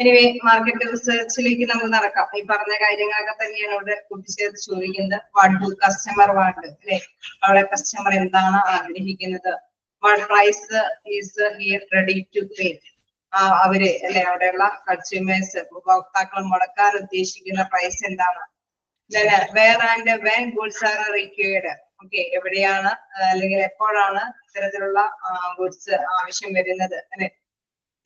എനിവേ, മാർക്കറ്റ് റിസർച്ചിലേക്ക് നമുക്ക് നടക്കാം. ഈ പറഞ്ഞ കാര്യങ്ങളൊക്കെ തന്നെയാണ് ഇവിടെ കൂട്ടിച്ചേർത്ത് ചോദിക്കുന്നത്. വാട്ട് ഡു കസ്റ്റമർ വാണ്ട് അല്ലെ, അവിടെ കസ്റ്റമർ എന്താണ് ആഗ്രഹിക്കുന്നത്, what price is he ready to pay, അവര് അല്ലെ അവിടെയുള്ള കൺസ്യൂമേഴ്സ് ഉപഭോക്താക്കൾ മുടക്കാൻ ഉദ്ദേശിക്കുന്ന പ്രൈസ് എന്താണ്, where and when goods are required, okay എവിടെയാണ് അല്ലെങ്കിൽ എപ്പോഴാണ് ഇത്തരത്തിലുള്ള ഗുഡ്സ് ആവശ്യം വരുന്നത് അല്ലെ.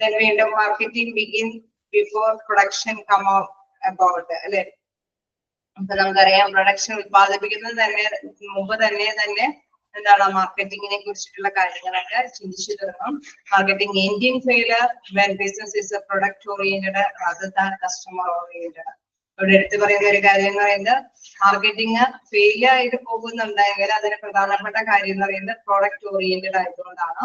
then വീണ്ടും marketing begin before production come about അല്ലെ. അപ്പൊ നമുക്കറിയാം പ്രൊഡക്ഷൻ ഉത്പാദിപ്പിക്കുന്നത് തന്നെ മുമ്പ് തന്നെ എന്താണ് മാർക്കറ്റിങ്ങിനെ കുറിച്ചിട്ടുള്ള കാര്യങ്ങളൊക്കെ ചിന്തിച്ചു തുടങ്ങും. Marketing Indian failure when business is A product oriented rather than customer oriented. ഇവിടെ എടുത്തു പറയുന്ന ഒരു കാര്യം എന്ന് പറയുന്നത് മാർക്കറ്റിംഗ് ഫെയിൽ ആയിട്ട് പോകുന്നുണ്ടെങ്കിൽ അതിന് പ്രധാനപ്പെട്ട കാര്യം എന്ന് പറയുന്നത് പ്രോഡക്റ്റ് ഓറിയന്റഡ് ആയതുകൊണ്ടാണ്.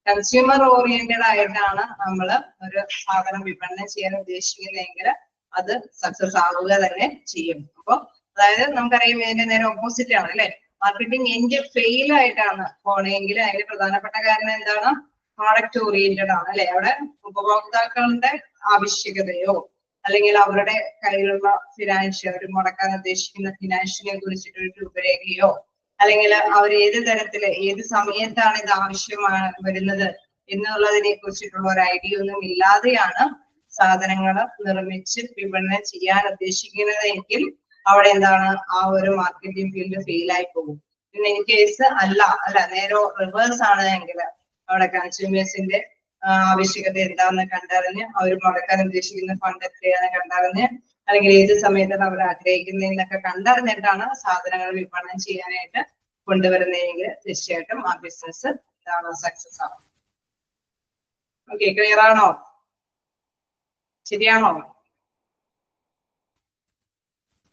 കൺസ്യൂമർ ഓറിയന്റഡ് ആയിട്ടാണ് നമ്മൾ ഒരു സാധനം വിപണനം ചെയ്യാൻ ഉദ്ദേശിക്കുന്നതെങ്കിൽ അത് സക്സസ് ആവുക തന്നെ ചെയ്യും. അപ്പൊ അതായത് നമുക്കറിയാം ഇതിന്റെ നേരെ ഓപ്പോസിറ്റ് ആണ് അല്ലെ. മാർക്കറ്റിംഗ് ഇന്ത്യ ഫെയിൽ ആയിട്ടാണ് പോണെങ്കിൽ അതിന്റെ പ്രധാനപ്പെട്ട കാരണം എന്താണ്, പ്രോഡക്റ്റ് ഓറിയന്റഡ് ആണ് അല്ലെ. അവിടെ ഉപഭോക്താക്കളുടെ ആവശ്യകതയോ അല്ലെങ്കിൽ അവരുടെ കയ്യിലുള്ള ഫിനാൻഷ്യൽ, അവർ മുടക്കാൻ ഉദ്ദേശിക്കുന്ന ഫിനാൻഷ്യലിനെ കുറിച്ചിട്ടൊരു രൂപരേഖയോ അല്ലെങ്കിൽ അവർ ഏത് തരത്തില് ഏത് സമയത്താണ് ഇത് ആവശ്യമാണ് വരുന്നത് എന്നുള്ളതിനെ കുറിച്ചിട്ടുള്ള ഒരു ഐഡിയ ഒന്നും ഇല്ലാതെയാണ് സാധനങ്ങൾ നിർമ്മിച്ച് വിപണനം ചെയ്യാൻ ഉദ്ദേശിക്കുന്നത് എങ്കിൽ അവിടെ എന്താണ് ആ ഒരു മാർക്കറ്റിംഗ് ഫീൽഡ് ഫെയിൽ ആയി പോകും. ഇൻ കേസ് അല്ല നേരെ റിവേഴ്സ് ആണ് എങ്കിൽ അവിടെ കൺസ്യൂമേഴ്സിന്റെ ആവശ്യകത എന്താണെന്ന് കണ്ടറിഞ്ഞ് അവർ മുടക്കാൻ ഉദ്ദേശിക്കുന്ന ഫണ്ട് എത്രയാണെന്ന് കണ്ടറിഞ്ഞ് അല്ലെങ്കിൽ ഏത് സമയത്താണ് അവർ ആഗ്രഹിക്കുന്നതെന്നൊക്കെ കണ്ടറിഞ്ഞിട്ടാണ് സാധനങ്ങൾ വിപണനം ചെയ്യാനായിട്ട് കൊണ്ടുവരുന്നതെങ്കിൽ തീർച്ചയായിട്ടും ആ ബിസിനസ് എന്താണ് സക്സസ് ആവും. ഓക്കെ, ക്ലിയർ ആണോ? ശരിയാണോ?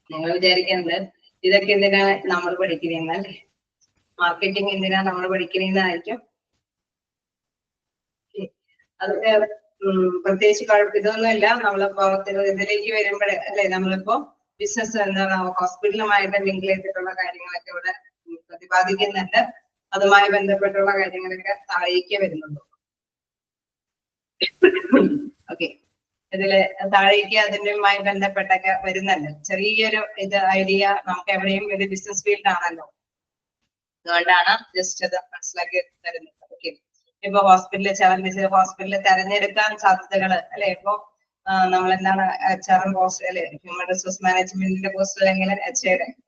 നിങ്ങൾ വിചാരിക്കുന്നത് ഇതൊക്കെ എന്തിനാണ് നമ്മൾ പഠിക്കുന്നതെന്നല്ലേ, മാർക്കറ്റിംഗ് എന്തിനാണ് നമ്മൾ പഠിക്കുന്നതെന്നായിരിക്കും. അതൊക്കെ പ്രത്യേകിച്ച് ഇതൊന്നുമില്ല. നമ്മളിപ്പോ ഇതിലേക്ക് വരുമ്പോഴേ അല്ലെ, നമ്മളിപ്പോ ബിസിനസ് എന്താണ് ഹോസ്പിറ്റലുമായിട്ട് ലിങ്ക് ചെയ്തിട്ടുള്ള കാര്യങ്ങളൊക്കെ ഇവിടെ പ്രതിപാദിക്കുന്നുണ്ട്. അതുമായി ബന്ധപ്പെട്ടുള്ള കാര്യങ്ങളൊക്കെ താഴേക്ക് വരുന്നുള്ളൂ. ഓക്കെ, ഇതില് താഴേക്ക് അതിന്റെയുമായി ബന്ധപ്പെട്ടൊക്കെ വരുന്നുണ്ട്. ചെറിയൊരു ഐഡിയ നമുക്ക് എവിടെയും ഒരു ബിസിനസ് ഫീൽഡ് ആണല്ലോ, അതുകൊണ്ടാണ് ജസ്റ്റ് അത് മനസ്സിലാക്കി തരുന്നത്. ഓക്കെ, ഇപ്പൊ ഹോസ്പിറ്റലിൽ തെരഞ്ഞെടുക്കാൻ സാധ്യതകൾ അല്ലെ. ഇപ്പൊ നമ്മൾ എന്താണ് HRM പോസ്റ്റ് അല്ലെ, ഹ്യൂമൻ റിസോഴ്സ് മാനേജ്മെന്റിന്റെ പോസ്റ്റ് അല്ലെങ്കിൽ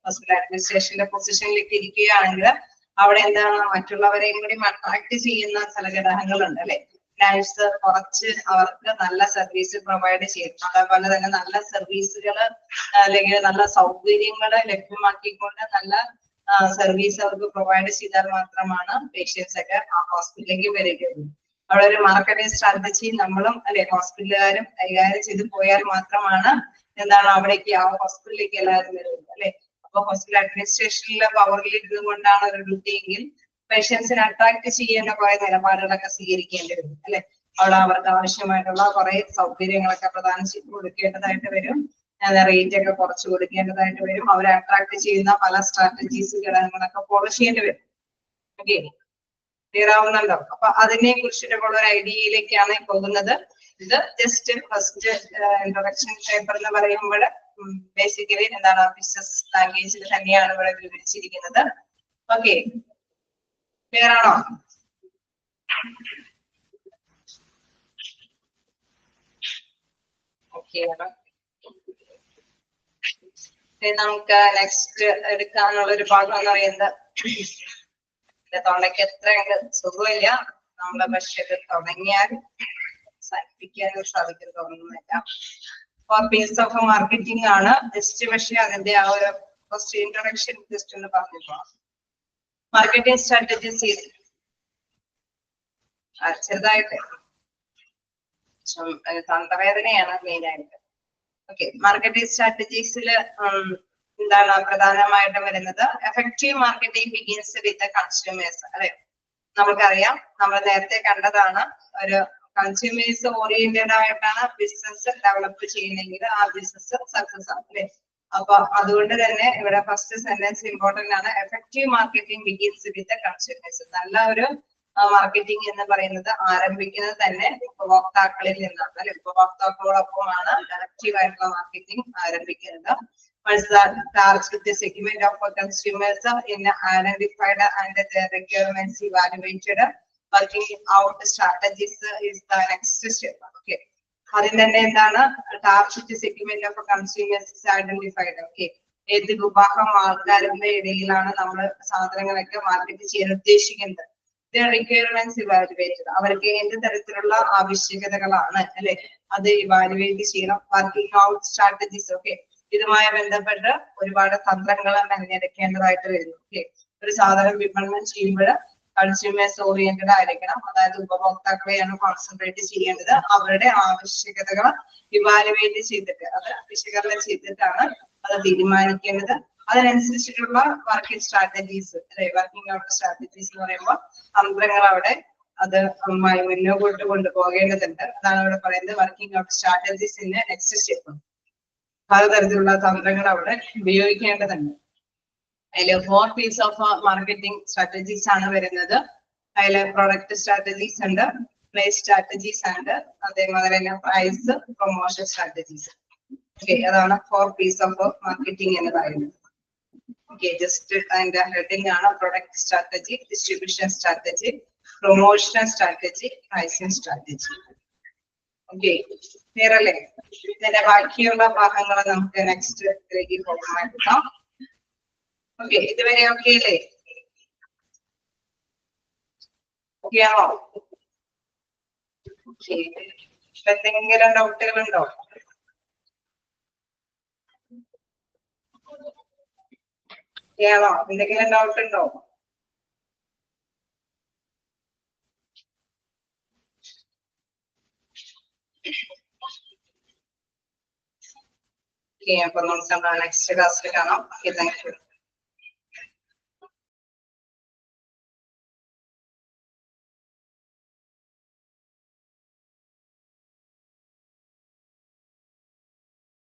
ഹോസ്പിറ്റൽ അഡ്മിനിസ്ട്രേഷന്റെ പൊസിഷനിലേക്ക് ഇരിക്കുകയാണെങ്കിൽ അവിടെ എന്താണ് മറ്റുള്ളവരെയും കൂടി അട്രാക്ട് ചെയ്യുന്ന ചില ഘടകങ്ങളുണ്ട് അല്ലെ. നഴ്സ് കുറച്ച് അവർക്ക് നല്ല സർവീസ് പ്രൊവൈഡ് ചെയ്യും, അതേപോലെ തന്നെ നല്ല സർവീസുകൾ അല്ലെങ്കിൽ നല്ല സൗകര്യങ്ങൾ ലഭ്യമാക്കിക്കൊണ്ട് നല്ല സർവീസ് അവർക്ക് പ്രൊവൈഡ് ചെയ്താൽ മാത്രമാണ് പേഷ്യൻസ് ഒക്കെ ആ ഹോസ്പിറ്റലിലേക്ക് വരികയുള്ളൂ. അവിടെ ഒരു മാർക്കറ്റിംഗ് സ്ട്രാറ്റജി നമ്മളും അല്ലെ ഹോസ്പിറ്റലുകാരും കൈകാര്യം ചെയ്ത് പോയാൽ മാത്രമാണ് എന്താണ് അവിടേക്ക് ആ ഹോസ്പിറ്റലിലേക്ക് എല്ലാവരും വരുന്നത് അല്ലെ. അപ്പൊ ഹോസ്പിറ്റൽ അഡ്മിനിസ്ട്രേഷനിലെ പവറിൽ ഇരുന്നുകൊണ്ടാണ് ഒരു ഡ്യൂട്ടി എങ്കിൽ പേഷ്യൻസിനെ അട്രാക്ട് ചെയ്യേണ്ട കുറെ നിലപാടുകളൊക്കെ സ്വീകരിക്കേണ്ടി വരും അല്ലെ. അവിടെ അവർക്ക് ആവശ്യമായിട്ടുള്ള കുറെ സൗകര്യങ്ങളൊക്കെ പ്രദാനം ചെയ്ത് കൊടുക്കേണ്ടതായിട്ട് വരും. റേറ്റ് ഒക്കെ കുറച്ച് കൊടുക്കേണ്ടതായിട്ട് വരും. അവരെ അട്രാക്ട് ചെയ്യുന്ന പല സ്ട്രാറ്റജീസ് ഘടകങ്ങളൊക്കെ ഫോളോ ചെയ്യേണ്ടി വരും. ഓക്കെ, ക്ലിയർ ആവുന്നുണ്ടോ? അപ്പൊ അതിനെ കുറിച്ചിട്ടുള്ള ഒരു ഐഡിയയിലേക്കാണ് പോകുന്നത്. ഇത് ജസ്റ്റ് ഫസ്റ്റ് ഇൻട്രൊഡക്ഷൻ പേപ്പർ എന്ന് പറയുമ്പോൾ ബേസിക്കലി എന്താണ് ബിസിനസ് ലാംഗ്വേജിൽ തന്നെയാണ് ഇവിടെ വിവരിച്ചിരിക്കുന്നത്. ഓക്കെ, ക്ലിയർ ആണോ? ഓക്കെ, നമുക്ക് നെക്സ്റ്റ് എടുക്കാനുള്ള ഒരു ഭാഗം എന്ന് പറയുന്നത് തൊണ്ടയ്ക്ക് എത്ര സുഖമില്ല. നമ്മളെ പക്ഷെ തുടങ്ങിയാൽ സാധിപ്പിക്കാനും സാധിക്കും തോന്നുന്നില്ല. പീസ് ഓഫ് മാർക്കറ്റിംഗ് ആണ് ജസ്റ്റ്. പക്ഷെ അതിന്റെ ആ ഒരു ഫസ്റ്റ് ഇൻട്രൊഡക്ഷൻ ജസ്റ്റ് ഒന്ന് പറഞ്ഞിപ്പോ മാർക്കറ്റിംഗ് സ്ട്രാറ്റജീസ് ചെറുതായിട്ട് തണ്ടവേദനയാണ് മെയിൻ ആയിട്ട്. ഓക്കെ, മാർക്കറ്റിംഗ് സ്ട്രാറ്റജീസിൽ എന്താണ് പ്രധാനമായിട്ടും വരുന്നത്? Effective marketing begins with consumers. അല്ലെ, നമുക്കറിയാം, നമ്മൾ നേരത്തെ കണ്ടതാണ്, ഒരു കൺസ്യൂമേഴ്സ് ഓറിയന്റഡ് ആയിട്ടാണ് ബിസിനസ് ഡെവലപ്പ് ചെയ്യുന്നെങ്കിൽ ആ ബിസിനസ് സക്സസ് ആണ് അല്ലെ. അപ്പൊ അതുകൊണ്ട് തന്നെ ഇവിടെ ഫസ്റ്റ് സെന്റൻസ് ഇമ്പോർട്ടന്റ് ആണ്. Effective marketing begins with consumers. നല്ല ഒരു മാർക്കറ്റിംഗ് എന്ന് പറയുന്നത് ആരംഭിക്കുന്നത് തന്നെ ഉപഭോക്താക്കളിൽ നിന്നാണ് അല്ലെ. ഉപഭോക്താക്കളോടൊപ്പമാണ് എഫക്റ്റീവ് ആയിട്ടുള്ള മാർക്കറ്റിംഗ് ആരംഭിക്കുന്നത്. Target the segment of consumers in identified and their requirements evaluated. Working out strategies is the next step. Okay, അതിന് തന്നെ എന്താണ് target segment of consumers identified. Okay, ഏത് വിഭാഗം ആൾക്കാരുടെ ഇടയിലാണ് നമ്മൾ സാധനങ്ങളൊക്കെ മാർക്കറ്റ് ചെയ്യാൻ ഉദ്ദേശിക്കുന്നത്. Requirements evaluated. അവർക്ക് എന്ത് തരത്തിലുള്ള ആവശ്യകതകളാണ് അല്ലെ, അത് ഇവാലുവേറ്റ് ചെയ്യണം. Working out strategies. ഓക്കെ, ഇതുമായി ബന്ധപ്പെട്ട് ഒരുപാട് തന്ത്രങ്ങൾ മെനഞ്ഞെടുക്കേണ്ടതായിട്ട് വരുന്നു. ഓക്കെ, ഒരു സാധനം വിപണനം ചെയ്യുമ്പോൾ കൺസ്യൂമേഴ്സ് ഓറിയന്റഡ് ആയിരിക്കണം. അതായത് ഉപഭോക്താക്കളെയാണ് കോൺസെൻട്രേറ്റ് ചെയ്യേണ്ടത്. അവരുടെ ആവശ്യകതകൾ ഇവാലുവേറ്റ് ചെയ്തിട്ട് അത് വിശകലനം ചെയ്തിട്ടാണ് അത് തീരുമാനിക്കേണ്ടത്. അതിനനുസരിച്ചിട്ടുള്ള വർക്കിംഗ് സ്ട്രാറ്റജീസ് അല്ലെ. വർക്കിംഗ് ഔട്ട് സ്ട്രാറ്റജീസ് എന്ന് പറയുമ്പോൾ തന്ത്രങ്ങൾ അവിടെ അത് മുന്നോട്ട് കൊണ്ടുപോകേണ്ടതുണ്ട്. അതാണ് ഇവിടെ പറയുന്നത് വർക്കിംഗ് ഔട്ട് സ്ട്രാറ്റജീസിന്റെ നെക്സ്റ്റ് സ്റ്റെപ്പ്. പലതരത്തിലുള്ള തന്ത്രങ്ങൾ അവിടെ ഉപയോഗിക്കേണ്ടതുണ്ട്. അതിൽ 4 പീസ് ഓഫ് മാർക്കറ്റിംഗ് സ്ട്രാറ്റജീസ് ആണ് വരുന്നത്. അതിൽ പ്രൊഡക്റ്റ് സ്ട്രാറ്റജീസ് ഉണ്ട്, പ്ലേസ് സ്ട്രാറ്റജീസ് ഉണ്ട്, അതേമാതിരി തന്നെ പ്രൈസ് പ്രൊമോഷൻ സ്ട്രാറ്റജീസ്. ഓക്കെ, അതാണ് 4 പീസ് ഓഫ് മാർക്കറ്റിംഗ് എന്ന് പറയുന്നത്. ഓക്കെ, ജസ്റ്റ് അതിന്റെ ഹെഡിങ് ആണ് product strategy, distribution strategy, promotion strategy, pricing strategy. Okay, clear അല്ലേ? ഇതിന്റെ ബാക്കിയുള്ള ഭാഗങ്ങൾ നമുക്ക് നെക്സ്റ്റ് ഇതിലേക്ക് പോകാം. ഓക്കെ, ഇതുവരെ ഓക്കെ അല്ലേ? ഓക്കെ ആണോ? ഓക്കെ, എന്തെങ്കിലും ഡൗട്ടുകൾ ഉണ്ടോ? ഓക്കെ ആണോ? എന്തെങ്കിലും ഡൗട്ട് ഉണ്ടോ? ഓക്കെ, അപ്പൊ നമുക്ക് നെക്സ്റ്റ് ക്ലാസ്സിൽ കാണാം. Okay, thank you.